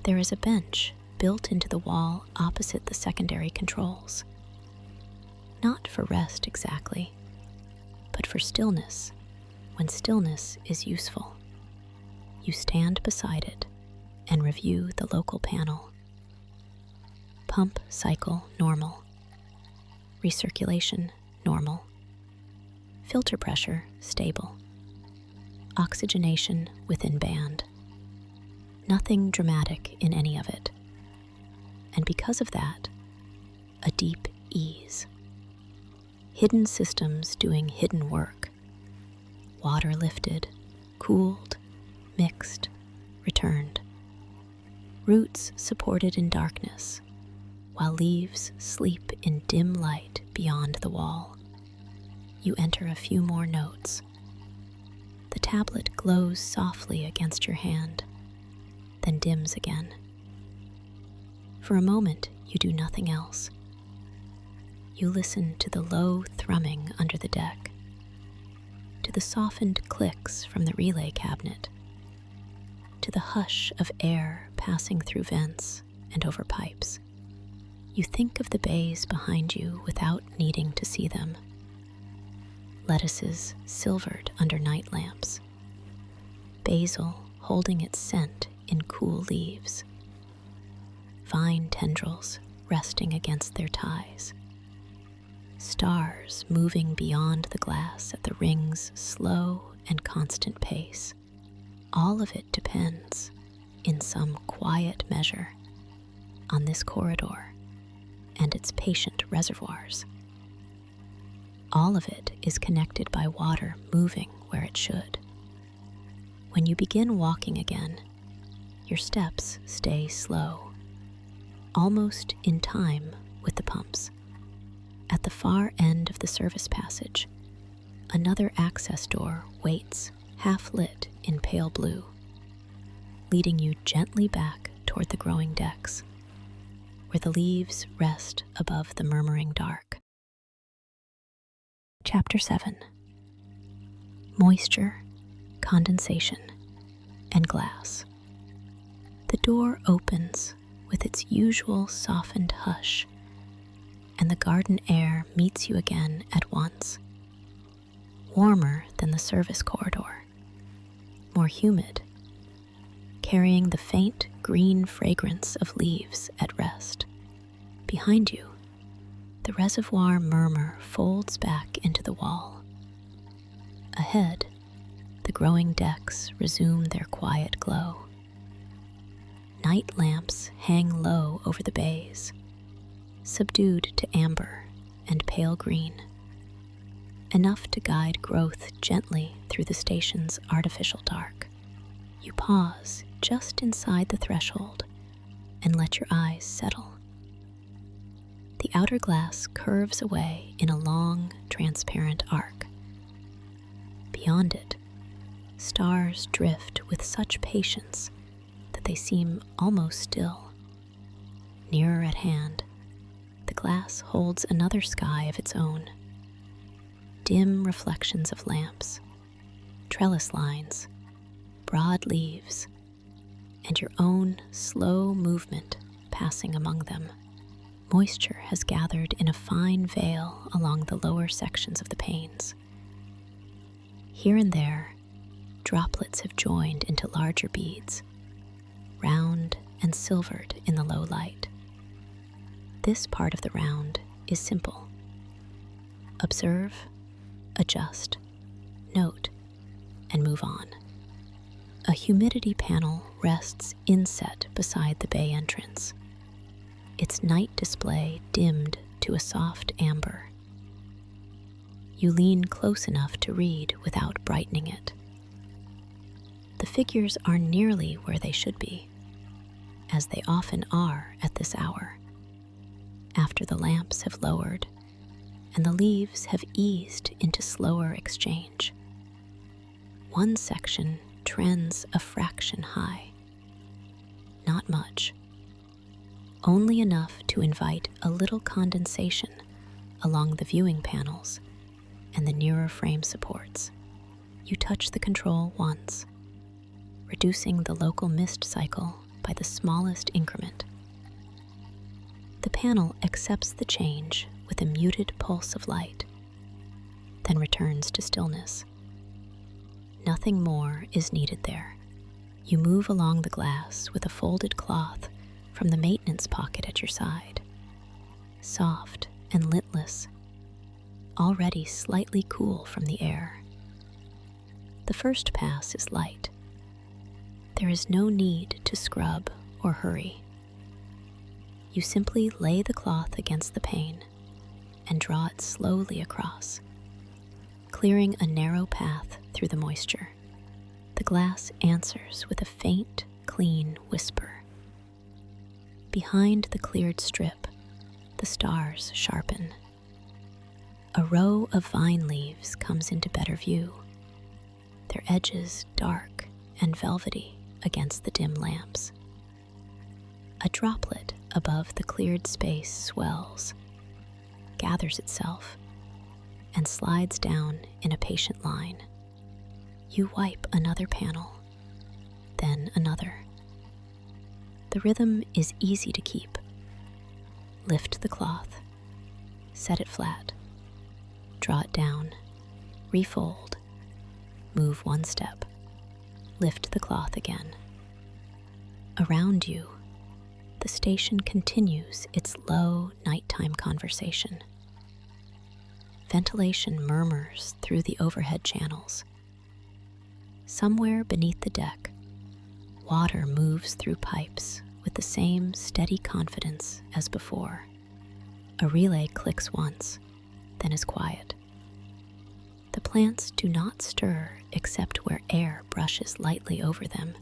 There is a bench built into the wall opposite the secondary controls. Not for rest exactly, but for stillness, when stillness is useful. You stand beside it and review the local panel. Pump cycle normal. Recirculation normal. Filter pressure stable. Oxygenation within band. Nothing dramatic in any of it. And because of that, a deep ease. Hidden systems doing hidden work. Water lifted, cooled, mixed, returned. Roots supported in darkness, while leaves sleep in dim light beyond the wall. You enter a few more notes. The tablet glows softly against your hand, then dims again. For a moment, you do nothing else. You listen to the low thrumming under the deck, to the softened clicks from the relay cabinet, to the hush of air passing through vents and over pipes. You think of the bays behind you without needing to see them. Lettuces silvered under night lamps. Basil holding its scent in cool leaves. Vine tendrils resting against their ties. Stars moving beyond the glass at the ring's slow and constant pace. All of it depends, in some quiet measure, on this corridor and its patient reservoirs. All of it is connected by water moving where it should. When you begin walking again, your steps stay slow, almost in time with the pumps. At the far end of the service passage, another access door waits, half lit in pale blue, leading you gently back toward the growing decks, where the leaves rest above the murmuring dark. Chapter 7. Moisture, Condensation, and Glass. The door opens with its usual softened hush, and the garden air meets you again at once. Warmer than the service corridor, more humid, carrying the faint green fragrance of leaves at rest. Behind you, the Reservoir Murmur folds back into the wall. Ahead, the growing decks resume their quiet glow. Night lamps hang low over the bays, subdued to amber and pale green, enough to guide growth gently through the station's artificial dark. You pause just inside the threshold and let your eyes settle. The outer glass curves away in a long, transparent arc. Beyond it, stars drift with such patience that they seem almost still. Nearer at hand, the glass holds another sky of its own. Dim reflections of lamps, trellis lines, broad leaves, and your own slow movement passing among them. Moisture has gathered in a fine veil along the lower sections of the panes. Here and there, droplets have joined into larger beads, round and silvered in the low light. This part of the round is simple. Observe, adjust, note, and move on. A humidity panel rests inset beside the bay entrance, its night display dimmed to a soft amber. You lean close enough to read without brightening it. The figures are nearly where they should be, as they often are at this hour, after the lamps have lowered and the leaves have eased into slower exchange. One section trends a fraction high. Not much, only enough to invite a little condensation along the viewing panels and the nearer frame supports. You touch the control once, reducing the local mist cycle by the smallest increment. The panel accepts the change with a muted pulse of light, then returns to stillness. Nothing more is needed there. You move along the glass with a folded cloth from the maintenance pocket at your side, soft and lintless, already slightly cool from the air. The first pass is light. There is no need to scrub or hurry. You simply lay the cloth against the pane and draw it slowly across, clearing a narrow path through the moisture. The glass answers with a faint, clean whisper. Behind the cleared strip, the stars sharpen. A row of vine leaves comes into better view, their edges dark and velvety against the dim lamps. A droplet above the cleared space swells, gathers itself, and slides down in a patient line. You wipe another panel, then another. The rhythm is easy to keep. Lift the cloth, set it flat, draw it down, refold, move one step, lift the cloth again. Around you, the station continues its low nighttime conversation. Ventilation murmurs through the overhead channels. Somewhere beneath the deck, water moves through pipes with the same steady confidence as before. A relay clicks once, then is quiet. The plants do not stir except where air brushes lightly over them.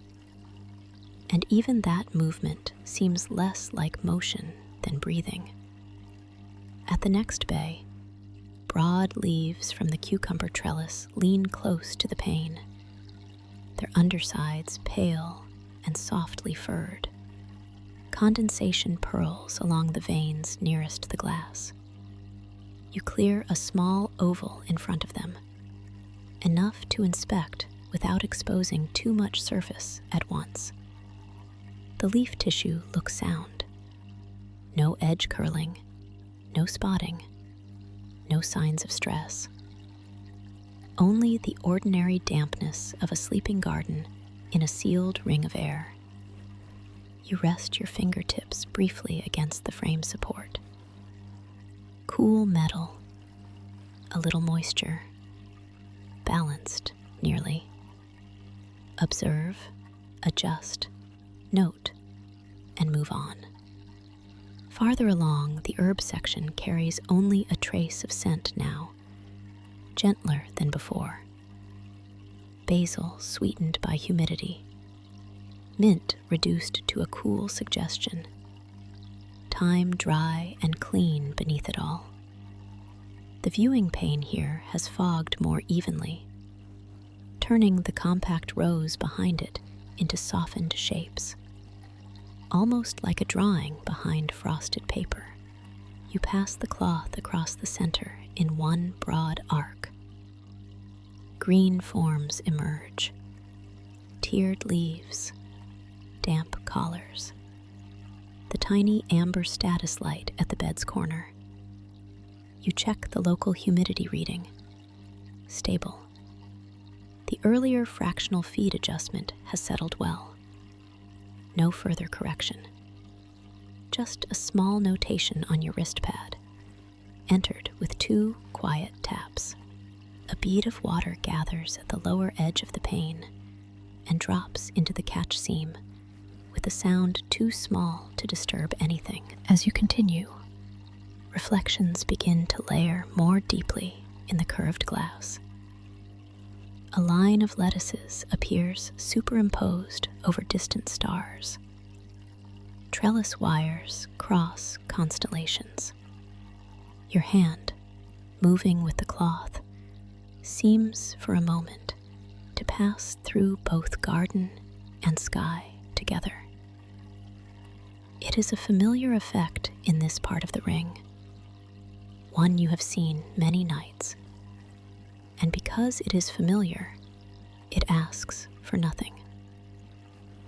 And even that movement seems less like motion than breathing. At the next bay, broad leaves from the cucumber trellis lean close to the pane, their undersides pale and softly furred. Condensation purls along the veins nearest the glass. You clear a small oval in front of them, enough to inspect without exposing too much surface at once. The leaf tissue looks sound. No edge curling, no spotting, no signs of stress. Only the ordinary dampness of a sleeping garden in a sealed ring of air. You rest your fingertips briefly against the frame support. Cool metal, a little moisture, balanced nearly. Observe, adjust, note, and move on. Farther along, the herb section carries only a trace of scent now, gentler than before. Basil sweetened by humidity, mint reduced to a cool suggestion, thyme dry and clean beneath it all. The viewing pane here has fogged more evenly, turning the compact rows behind it into softened shapes. Almost like a drawing behind frosted paper, you pass the cloth across the center in one broad arc. Green forms emerge, tiered leaves, damp collars. The tiny amber status light at the bed's corner. You check the local humidity reading. Stable. The earlier fractional feed adjustment has settled well. No further correction. Just a small notation on your wrist pad, entered with 2 quiet taps. A bead of water gathers at the lower edge of the pane and drops into the catch seam with a sound too small to disturb anything. As you continue, reflections begin to layer more deeply in the curved glass. A line of lettuces appears superimposed over distant stars. Trellis wires cross constellations. Your hand, moving with the cloth, seems for a moment to pass through both garden and sky together. It is a familiar effect in this part of the ring, one you have seen many nights, and because it is familiar, it asks for nothing.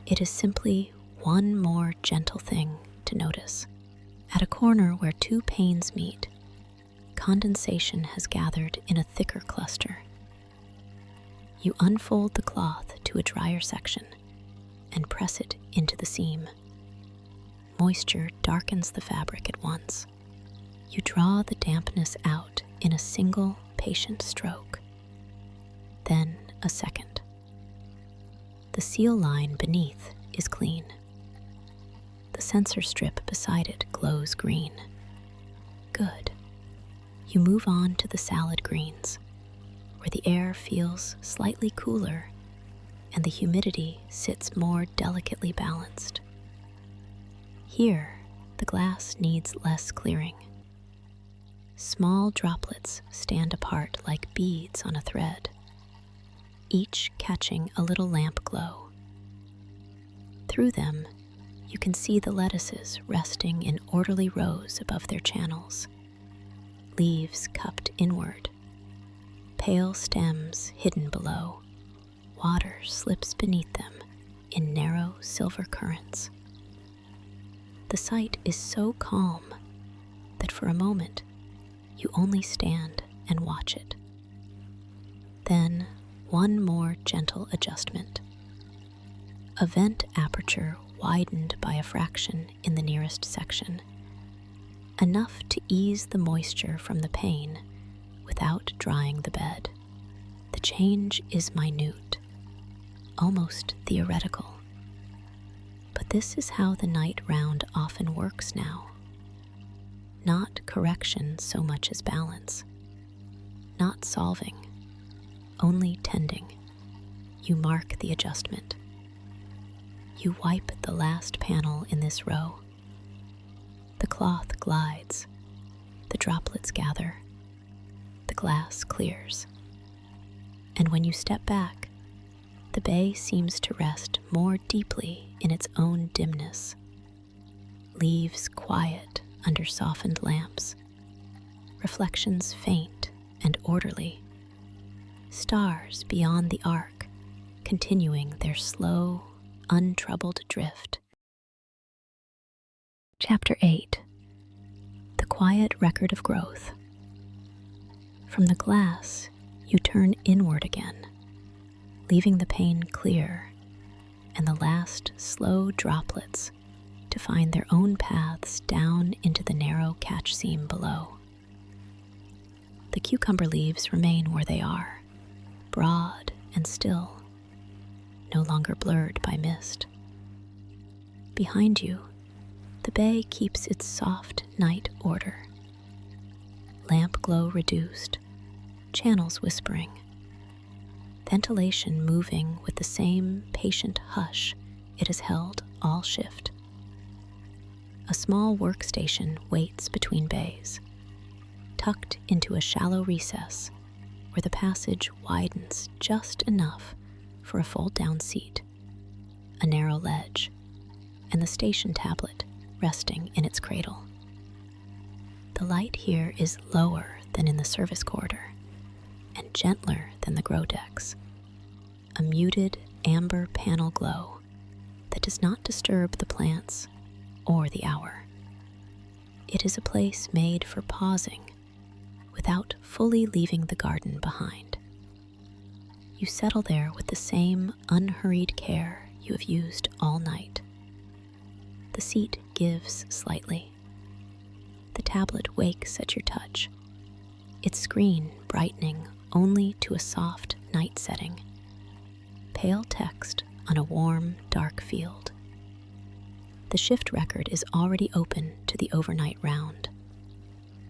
It is simply one more gentle thing to notice. At a corner where 2 panes meet, condensation has gathered in a thicker cluster. You unfold the cloth to a drier section and press it into the seam. Moisture darkens the fabric at once. You draw the dampness out in a single patient stroke, then a second. The seal line beneath is clean. The sensor strip beside it glows green. Good. You move on to the salad greens, where the air feels slightly cooler and the humidity sits more delicately balanced. Here, the glass needs less clearing. Small droplets stand apart like beads on a thread, each catching a little lamp glow. Through them, you can see the lettuces resting in orderly rows above their channels, leaves cupped inward, pale stems hidden below. Water slips beneath them in narrow silver currents. The sight is so calm that for a moment you only stand and watch it. Then one more gentle adjustment. A vent aperture widened by a fraction in the nearest section, enough to ease the moisture from the pane without drying the bed. The change is minute, almost theoretical. But this is how the night round often works now. Not correction so much as balance. Not solving, only tending. You mark the adjustment. You wipe the last panel in this row. The cloth glides, the droplets gather, the glass clears. And when you step back, the bay seems to rest more deeply in its own dimness. Leaves quiet under softened lamps, reflections faint and orderly, stars beyond the arc continuing their slow, untroubled drift. Chapter 8. The Quiet Record of Growth. From the glass, you turn inward again, leaving the pane clear and the last slow droplets to find their own paths down into the narrow catch seam below. The cucumber leaves remain where they are, broad and still, no longer blurred by mist. Behind you, the bay keeps its soft night order. Lamp glow reduced, channels whispering, ventilation moving with the same patient hush it has held all shift. A small workstation waits between bays, tucked into a shallow recess where the passage widens just enough for a fold-down seat, a narrow ledge, and the station tablet resting in its cradle. The light here is lower than in the service corridor and gentler than the grow decks, a muted amber panel glow that does not disturb the plants or the hour. It is a place made for pausing without fully leaving the garden behind. You settle there with the same unhurried care you have used all night. The seat gives slightly. The tablet wakes at your touch, its screen brightening only to a soft night setting. Pale text on a warm, dark field. The shift record is already open to the overnight round,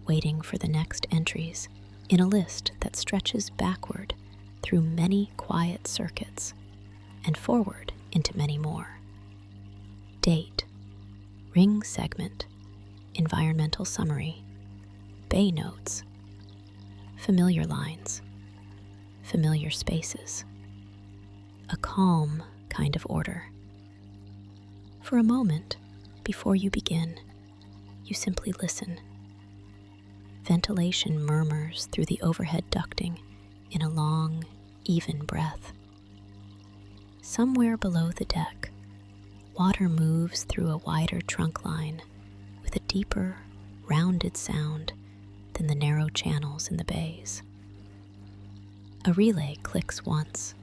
waiting for the next entries in a list that stretches backward through many quiet circuits and forward into many more. Date, ring segment, environmental summary, bay notes, familiar lines, familiar spaces. A calm kind of order. For a moment, before you begin, you simply listen. Ventilation murmurs through the overhead ducting in a long, even breath. Somewhere below the deck, water moves through a wider trunk line with a deeper, rounded sound than the narrow channels in the bays. A relay clicks once,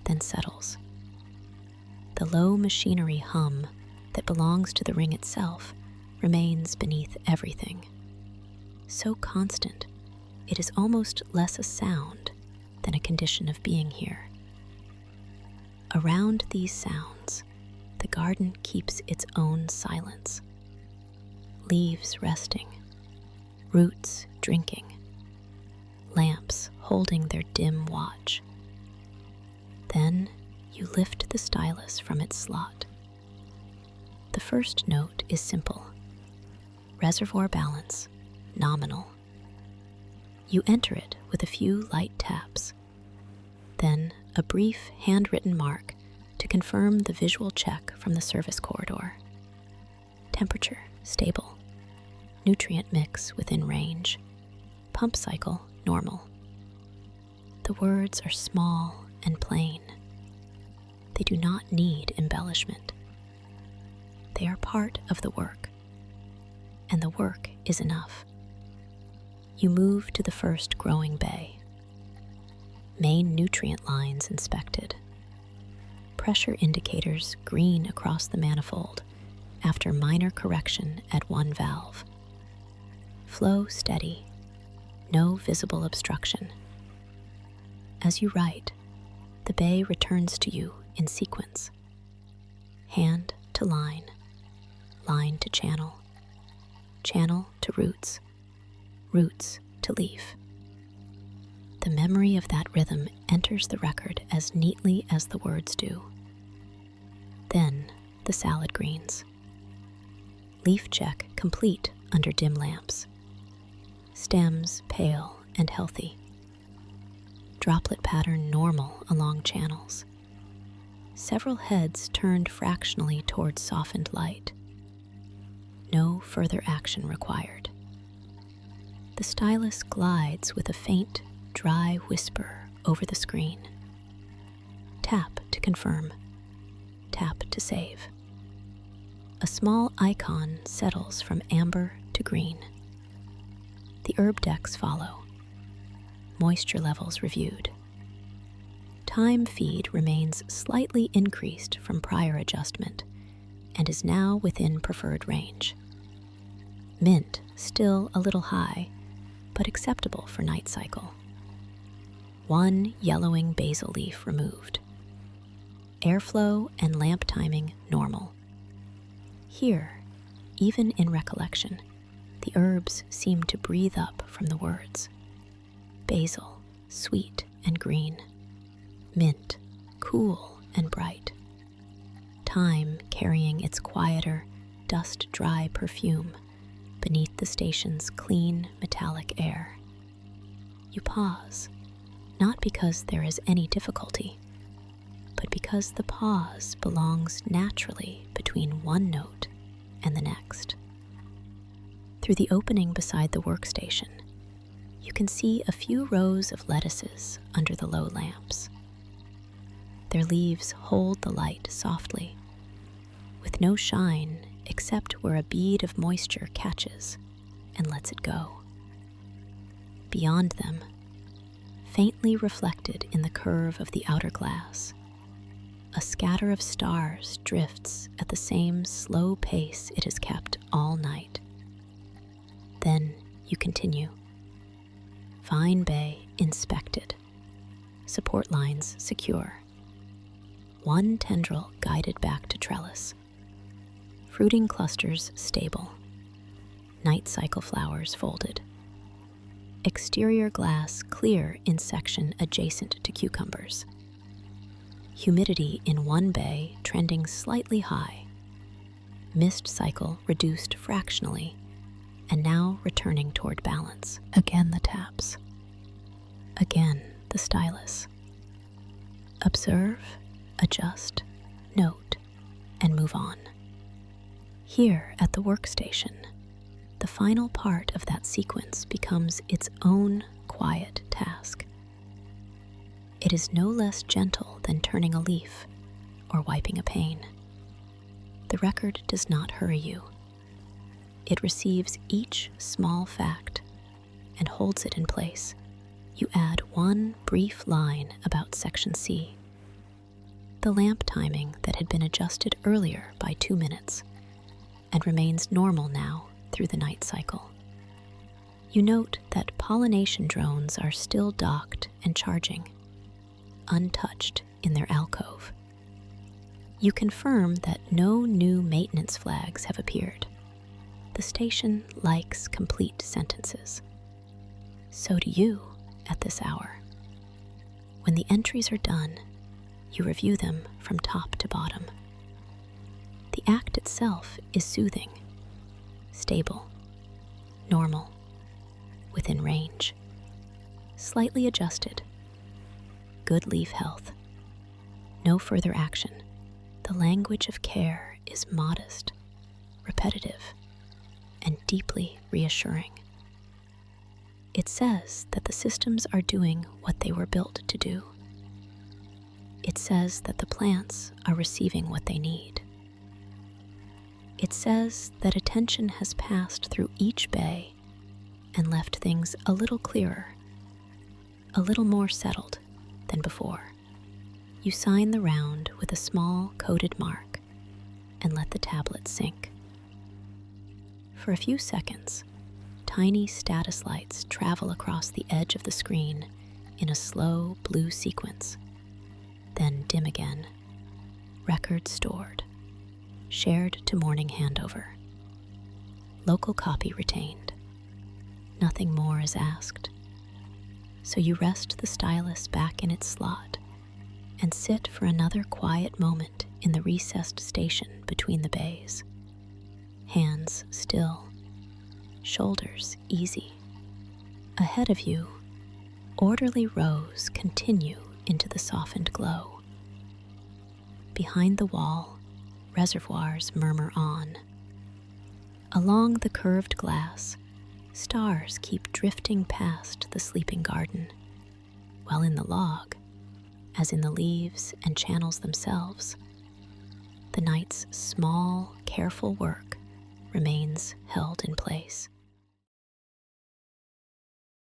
then settles. The low machinery hum that belongs to the ring itself remains beneath everything. So constant, it is almost less a sound than a condition of being here. Around these sounds, the garden keeps its own silence. Leaves resting, roots drinking, lamps holding their dim watch. Then you lift the stylus from its slot. The first note is simple. Reservoir balance, nominal. You enter it with a few light taps. Then a brief handwritten mark to confirm the visual check from the service corridor. Temperature, stable. Nutrient mix within range. Pump cycle, normal. The words are small and plain. They do not need embellishment. They are part of the work, and the work is enough. You move to the first growing bay. Main nutrient lines inspected. Pressure indicators green across the manifold after minor correction at one valve. Flow steady, no visible obstruction. As you write, the bay returns to you in sequence. Hand to line, line to channel, channel to roots, roots to leaf. The memory of that rhythm enters the record as neatly as the words do. Then the salad greens. Leaf check complete under dim lamps. Stems pale and healthy. Droplet pattern normal along channels. Several heads turned fractionally towards softened light. No further action required. The stylus glides with a faint, dry whisper over the screen. Tap to confirm. Tap to save. A small icon settles from amber to green. The herb decks follow. Moisture levels reviewed. Time feed remains slightly increased from prior adjustment and is now within preferred range. Mint still a little high, but acceptable for night cycle. One yellowing basil leaf removed. Airflow and lamp timing normal. Here, even in recollection, the herbs seem to breathe up from the words. Basil, sweet and green. Mint, cool and bright. Time carrying its quieter, dust-dry perfume beneath the station's clean, metallic air. You pause, not because there is any difficulty, but because the pause belongs naturally between one note and the next. Through the opening beside the workstation, you can see a few rows of lettuces under the low lamps. Their leaves hold the light softly, with no shine except where a bead of moisture catches and lets it go. Beyond them, faintly reflected in the curve of the outer glass. A scatter of stars drifts at the same slow pace it has kept all night. Then you continue. Vine bay inspected. Support lines secure. One tendril guided back to trellis. Fruiting clusters stable. Night cycle flowers folded. Exterior glass clear in section adjacent to cucumbers. Humidity in one bay trending slightly high. Mist cycle reduced fractionally and now returning toward balance. Again the taps. Again the stylus. Observe, adjust, note, and move on. Here at the workstation, the final part of that sequence becomes its own quiet task. It is no less gentle than turning a leaf or wiping a pane. The record does not hurry you. It receives each small fact and holds it in place. You add one brief line about section C, the lamp timing that had been adjusted earlier by 2 minutes and remains normal now through the night cycle. You note that pollination drones are still docked and charging, untouched in their alcove. You confirm that no new maintenance flags have appeared. The station likes complete sentences. So do you at this hour. When the entries are done, you review them from top to bottom. The act itself is soothing, stable, normal, within range, slightly adjusted, good leaf health, no further action. The language of care is modest, repetitive, and deeply reassuring. It says that the systems are doing what they were built to do. It says that the plants are receiving what they need. It says that attention has passed through each bay and left things a little clearer, a little more settled than before. You sign the round with a small coded mark and let the tablet sink. For a few seconds, tiny status lights travel across the edge of the screen in a slow blue sequence, then dim again. Record stored. Shared to morning handover. Local copy retained. Nothing more is asked. So you rest the stylus back in its slot and sit for another quiet moment in the recessed station between the bays. Hands still, shoulders easy. Ahead of you, orderly rows continue into the softened glow. Behind the wall, reservoirs murmur on. Along the curved glass, stars keep drifting past the sleeping garden, while in the log, as in the leaves and channels themselves, the night's small, careful work remains held in place.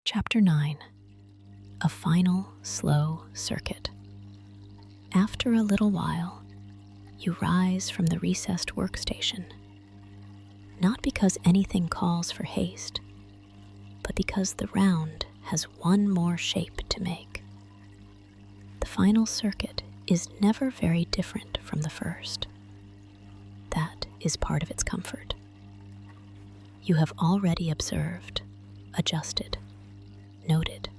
Chapter 9. A final slow circuit. After a little while, you rise from the recessed workstation, not because anything calls for haste, but because the round has one more shape to make. The final circuit is never very different from the first. That is part of its comfort. You have already observed, adjusted, noted.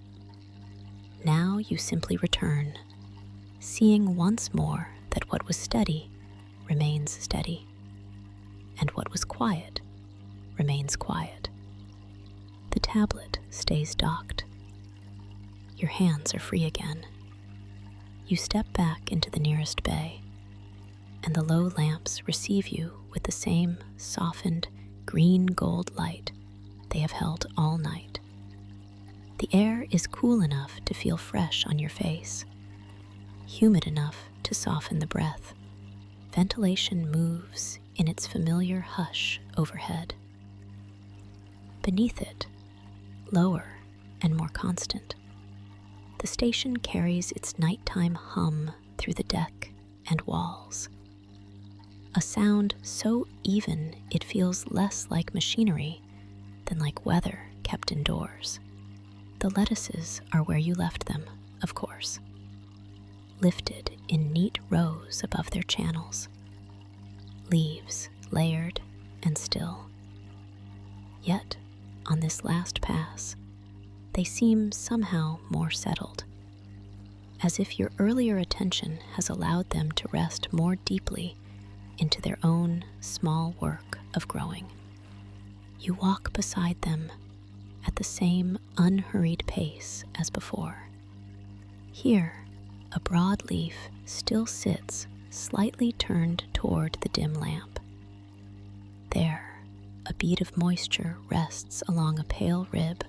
Now you simply return, seeing once more that what was steady remains steady, and what was quiet remains quiet. The tablet stays docked. Your hands are free again. You step back into the nearest bay, and the low lamps receive you with the same softened green-gold light they have held all night. The air is cool enough to feel fresh on your face, humid enough to soften the breath. Ventilation moves in its familiar hush overhead. Beneath it, lower and more constant, The station carries its nighttime hum through the deck and walls. A sound so even it feels less like machinery than like weather kept indoors. The lettuces are where you left them, of course, lifted in neat rows above their channels, leaves layered and still. Yet, on this last pass, they seem somehow more settled, as if your earlier attention has allowed them to rest more deeply into their own small work of growing. You walk beside them at the same unhurried pace as before. Here, a broad leaf still sits slightly turned toward the dim lamp. There, a bead of moisture rests along a pale rib,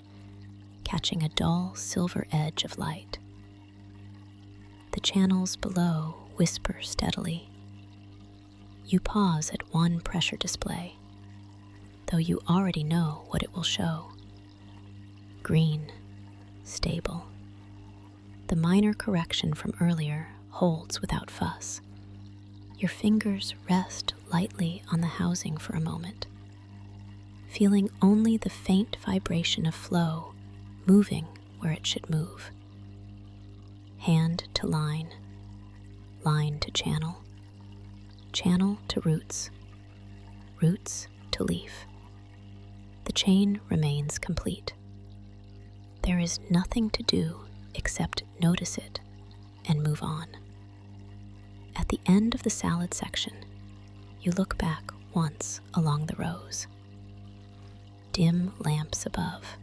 catching a dull silver edge of light. The channels below whisper steadily. You pause at one pressure display, though you already know what it will show. Green, stable. The minor correction from earlier holds without fuss. Your fingers rest lightly on the housing for a moment, feeling only the faint vibration of flow moving where it should move. Hand to line, line to channel, channel to roots, roots to leaf. The chain remains complete. There is nothing to do except notice it and move on. At the end of the salad section, you look back once along the rows. Dim lamps above,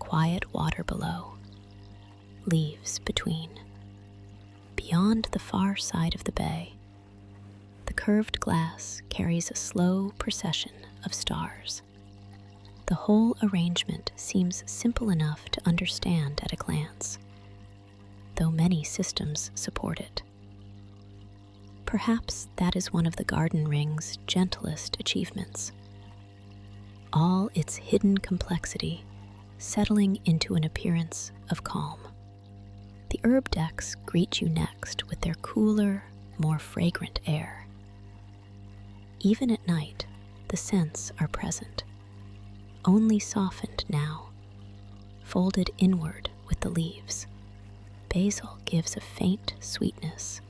quiet water below, leaves between. Beyond the far side of the bay, the curved glass carries a slow procession of stars. The whole arrangement seems simple enough to understand at a glance, though many systems support it. Perhaps that is one of the garden ring's gentlest achievements. All its hidden complexity settling into an appearance of calm. The herb decks greet you next with their cooler, more fragrant air. Even at night, the scents are present, only softened now, folded inward with the leaves. Basil gives a faint sweetness.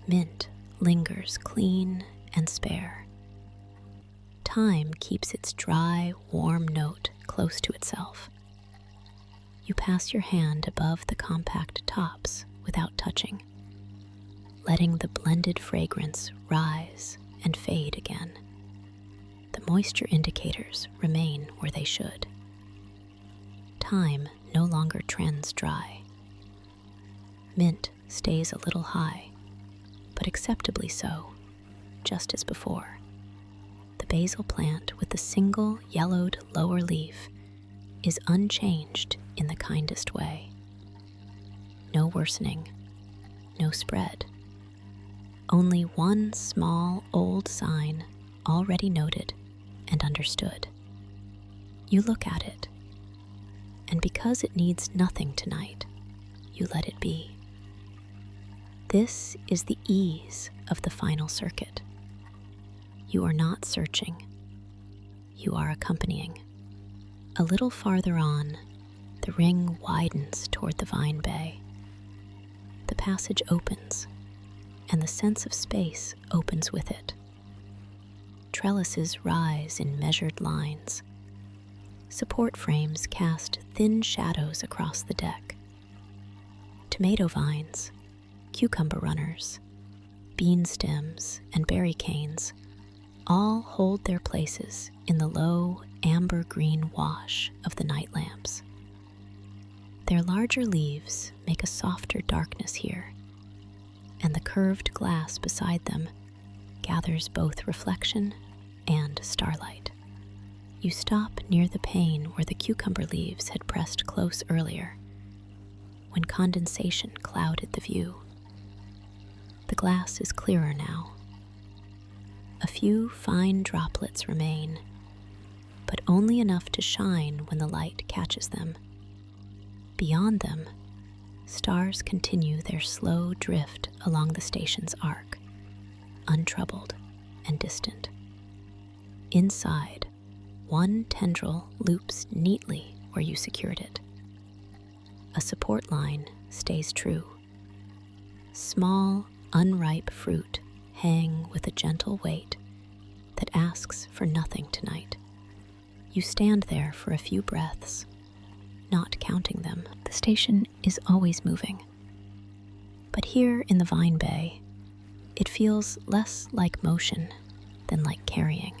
Mint lingers clean and spare. Thyme keeps its dry, warm note close to itself. You pass your hand above the compact tops without touching, letting the blended fragrance rise and fade again. The moisture indicators remain where they should. Thyme no longer trends dry. Mint stays a little high, but acceptably so, just as before. The basil plant with the single yellowed lower leaf is unchanged in the kindest way. No worsening, no spread. Only one small old sign already noted and understood. You look at it, and because it needs nothing tonight, you let it be. This is the ease of the final circuit. You are not searching. You are accompanying. A little farther on, the ring widens toward the vine bay. The passage opens, and the sense of space opens with it. Trellises rise in measured lines. Support frames cast thin shadows across the deck. Tomato vines, cucumber runners, bean stems, and berry canes all hold their places in the low amber-green wash of the night lamps. Their larger leaves make a softer darkness here, and the curved glass beside them gathers both reflection and starlight. You stop near the pane where the cucumber leaves had pressed close earlier, when condensation clouded the view. The glass is clearer now. A few fine droplets remain, but only enough to shine when the light catches them. Beyond them, stars continue their slow drift along the station's arc, untroubled and distant. Inside, one tendril loops neatly where you secured it. A support line stays true. Small, unripe fruit hang with a gentle weight that asks for nothing tonight. You stand there for a few breaths, not counting them. The station is always moving. But here in the vine bay, it feels less like motion than like carrying.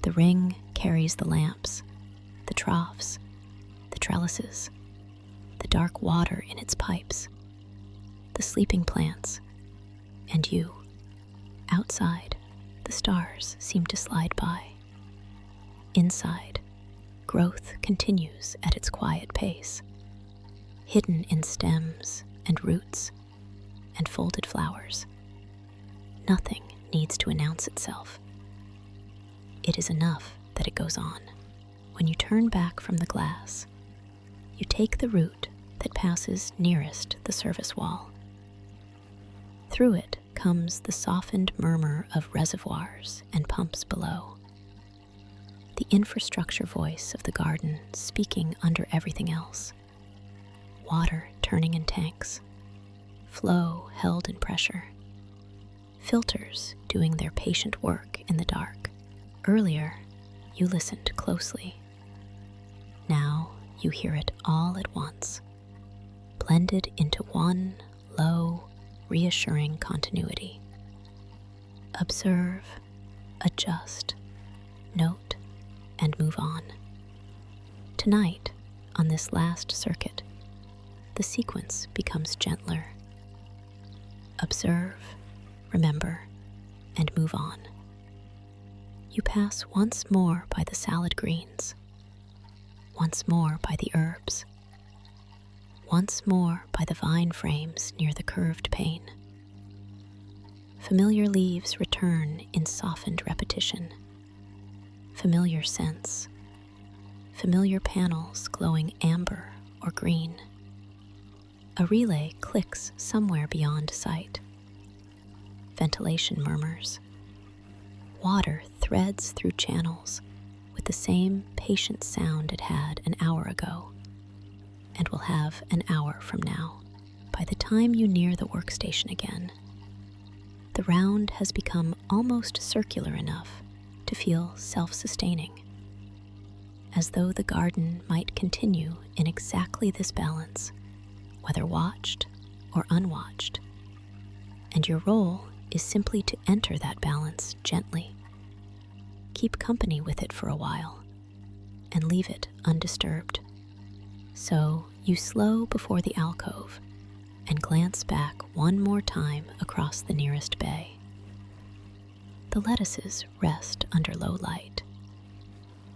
The ring carries the lamps, the troughs, the trellises, the dark water in its pipes, the sleeping plants, and you. Outside, the stars seem to slide by. Inside, growth continues at its quiet pace, hidden in stems and roots and folded flowers. Nothing needs to announce itself. It is enough that it goes on. When you turn back from the glass, you take the route that passes nearest the service wall. Through it comes the softened murmur of reservoirs and pumps below. The infrastructure voice of the garden speaking under everything else. Water turning in tanks, flow held in pressure, filters doing their patient work in the dark. Earlier, you listened closely. Now you hear it all at once, blended into one low, reassuring continuity. Observe, adjust, note, and move on. Tonight, on this last circuit, the sequence becomes gentler. Observe, remember, and move on. You pass once more by the salad greens, once more by the herbs, once more by the vine frames near the curved pane. Familiar leaves return in softened repetition. Familiar scents, familiar panels glowing amber or green. A relay clicks somewhere beyond sight. Ventilation murmurs. Water threads through channels with the same patient sound it had an hour ago, and will have an hour from now. By the time you near the workstation again, the round has become almost circular enough to feel self-sustaining, as though the garden might continue in exactly this balance, whether watched or unwatched. And your role is simply to enter that balance gently. Keep company with it for a while, and leave it undisturbed. So you slow before the alcove and glance back one more time across the nearest bay. The lettuces rest under low light.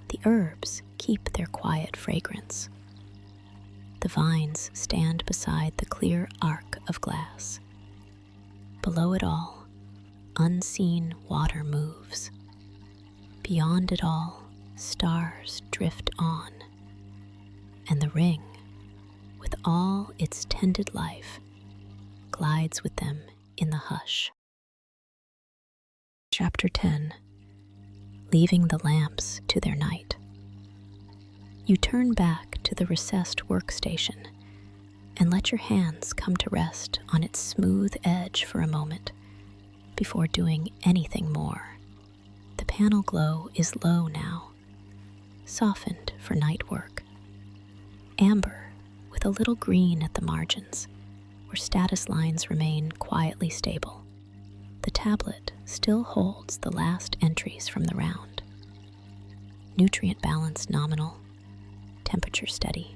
The herbs keep their quiet fragrance. The vines stand beside the clear arc of glass. Below it all, unseen water moves. Beyond it all, stars drift on. And the ring, with all its tended life, glides with them in the hush. Chapter 10. Leaving the lamps to their night. You turn back to the recessed workstation and let your hands come to rest on its smooth edge for a moment before doing anything more. The panel glow is low now, softened for night work. Amber with a little green at the margins, where status lines remain quietly stable. The tablet still holds the last entries from the round. Nutrient balance nominal, temperature steady.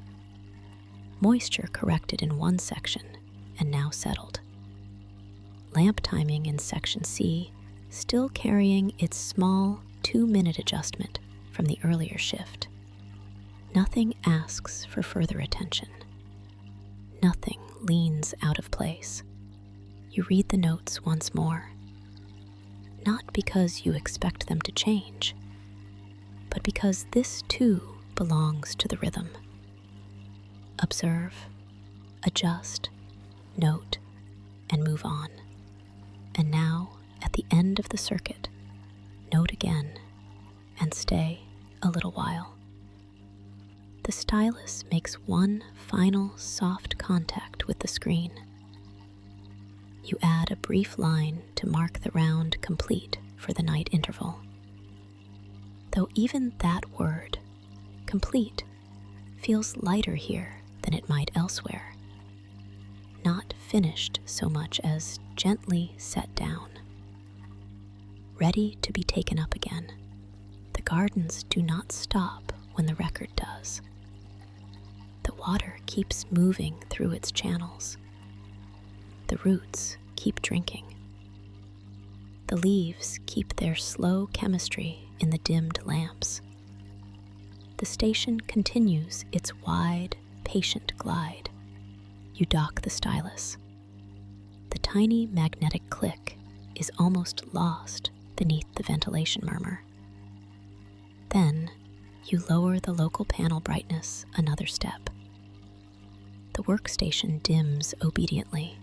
Moisture corrected in one section and now settled. Lamp timing in section C still carrying its small 2-minute adjustment from the earlier shift. Nothing asks for further attention. Nothing leans out of place. You read the notes once more, not because you expect them to change, but because this too belongs to the rhythm. Observe, adjust, note, and move on. And now, at the end of the circuit, note again and stay a little while. The stylus makes one final soft contact with the screen. You add a brief line to mark the round complete for the night interval. Though even that word, complete, feels lighter here than it might elsewhere. Not finished so much as gently set down. Ready to be taken up again. The gardens do not stop when the record does. The water keeps moving through its channels. The roots keep drinking. The leaves keep their slow chemistry in the dimmed lamps. The station continues its wide, patient glide. You dock the stylus. The tiny magnetic click is almost lost beneath the ventilation murmur. Then, you lower the local panel brightness another step. The workstation dims obediently,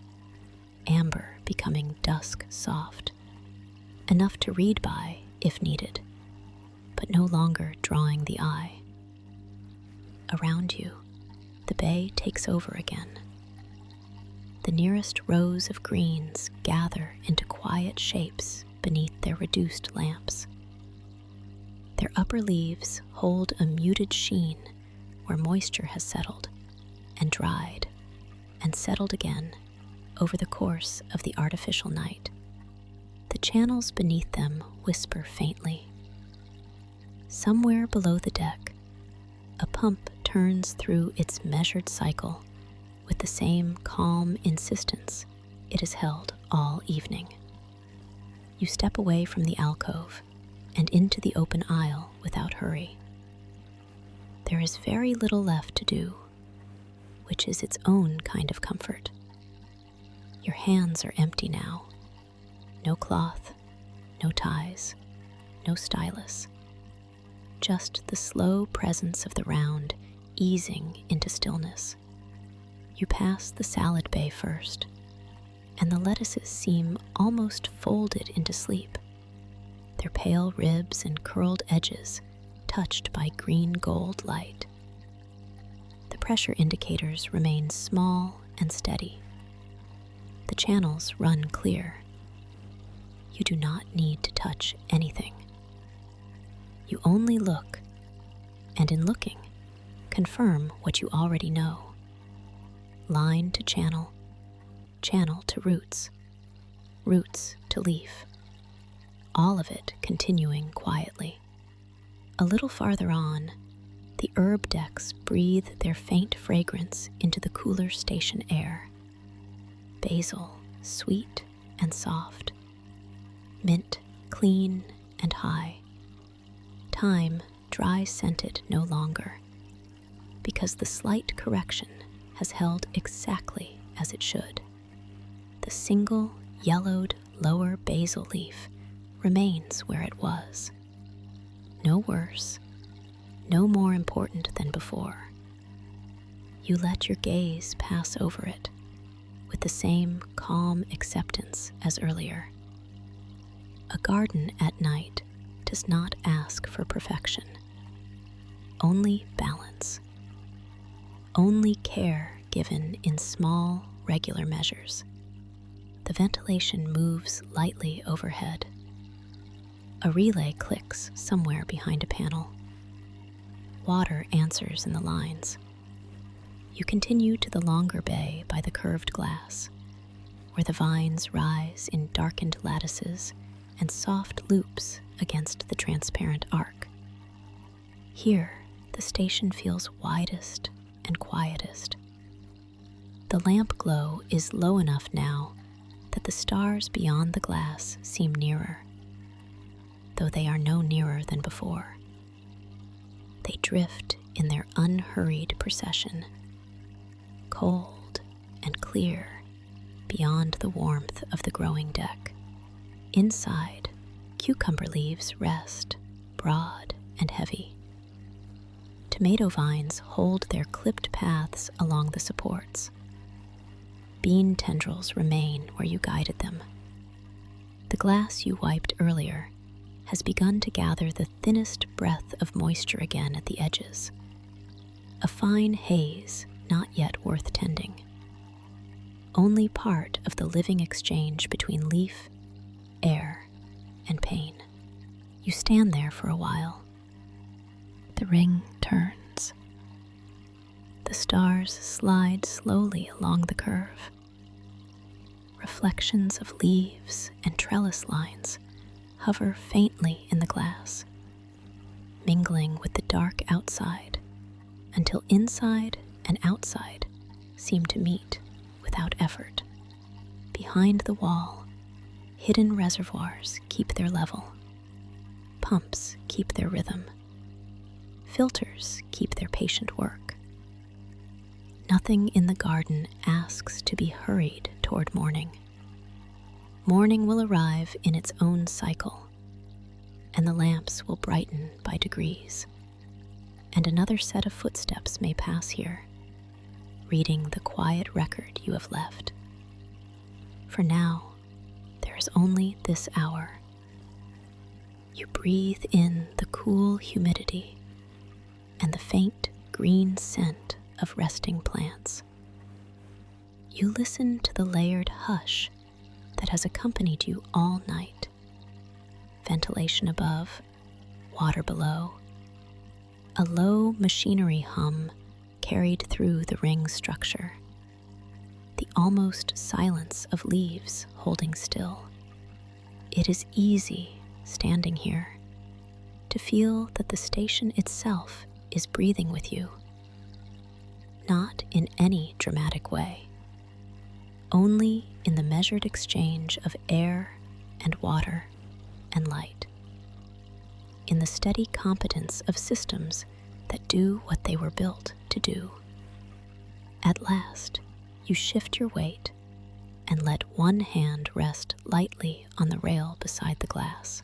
amber becoming dusk soft, enough to read by if needed, but no longer drawing the eye. Around you, the bay takes over again. The nearest rows of greens gather into quiet shapes beneath their reduced lamps. Their upper leaves hold a muted sheen where moisture has settled and dried and settled again over the course of the artificial night. The channels beneath them whisper faintly. Somewhere below the deck, a pump turns through its measured cycle with the same calm insistence it has held all evening. You step away from the alcove and into the open aisle without hurry. There is very little left to do, which is its own kind of comfort. Your hands are empty now. No cloth, no ties, no stylus. Just the slow presence of the round easing into stillness. You pass the salad bay first, and the lettuces seem almost folded into sleep, their pale ribs and curled edges touched by green-gold light. The pressure indicators remain small and steady. The channels run clear. You do not need to touch anything. You only look, and in looking, confirm what you already know. Line to channel, channel to roots, roots to leaf, all of it continuing quietly. A little farther on, the herb decks breathe their faint fragrance into the cooler station air. Basil, sweet and soft. Mint, clean and high. Thyme, dry-scented no longer, because the slight correction has held exactly as it should. The single yellowed lower basil leaf remains where it was. No worse, no more important than before. You let your gaze pass over it with the same calm acceptance as earlier. A garden at night does not ask for perfection, only balance, only care given in small, regular measures. The ventilation moves lightly overhead. A relay clicks somewhere behind a panel. Water answers in the lines. You continue to the longer bay by the curved glass, where the vines rise in darkened lattices and soft loops against the transparent arc. Here, the station feels widest and quietest. The lamp glow is low enough now that the stars beyond the glass seem nearer, though they are no nearer than before. They drift in their unhurried procession, cold and clear beyond the warmth of the growing deck. Inside, cucumber leaves rest, broad and heavy. Tomato vines hold their clipped paths along the supports, bean tendrils remain where you guided them. The glass you wiped earlier has begun to gather the thinnest breath of moisture again at the edges, a fine haze not yet worth tending. Only part of the living exchange between leaf, air, and pain. You stand there for a while. The ring turns. The stars slide slowly along the curve. Reflections of leaves and trellis lines hover faintly in the glass, mingling with the dark outside until inside and outside seem to meet without effort. Behind the wall, hidden reservoirs keep their level. Pumps keep their rhythm. Filters keep their patient work. Nothing in the garden asks to be hurried toward morning. Morning will arrive in its own cycle, and the lamps will brighten by degrees, and another set of footsteps may pass here, reading the quiet record you have left. For now, there is only this hour. You breathe in the cool humidity and the faint green scent of resting plants. You listen to the layered hush that has accompanied you all night. Ventilation above, water below, a low machinery hum carried through the ring structure, the almost silence of leaves holding still. It is easy, standing here, to feel that the station itself is breathing with you. Not in any dramatic way, only in the measured exchange of air and water and light, in the steady competence of systems that do what they were built to do. At last, you shift your weight and let one hand rest lightly on the rail beside the glass.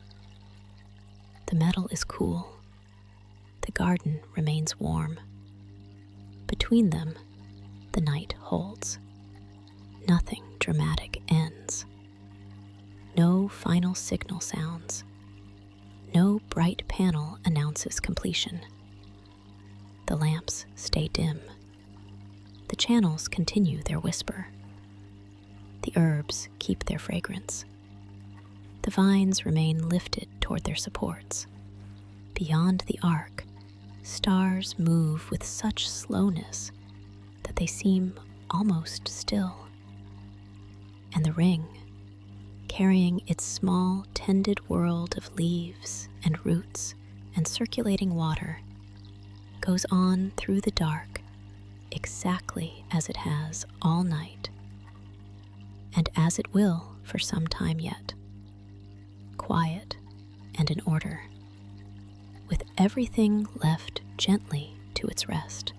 The metal is cool. The garden remains warm. Between them, the night holds. Nothing dramatic ends. No final signal sounds. No bright panel announces completion. The lamps stay dim. The channels continue their whisper. The herbs keep their fragrance. The vines remain lifted toward their supports. Beyond the arc, stars move with such slowness that they seem almost still. And the ring, carrying its small tended world of leaves and roots and circulating water, goes on through the dark exactly as it has all night, and as it will for some time yet, quiet and in order, with everything left gently to its rest.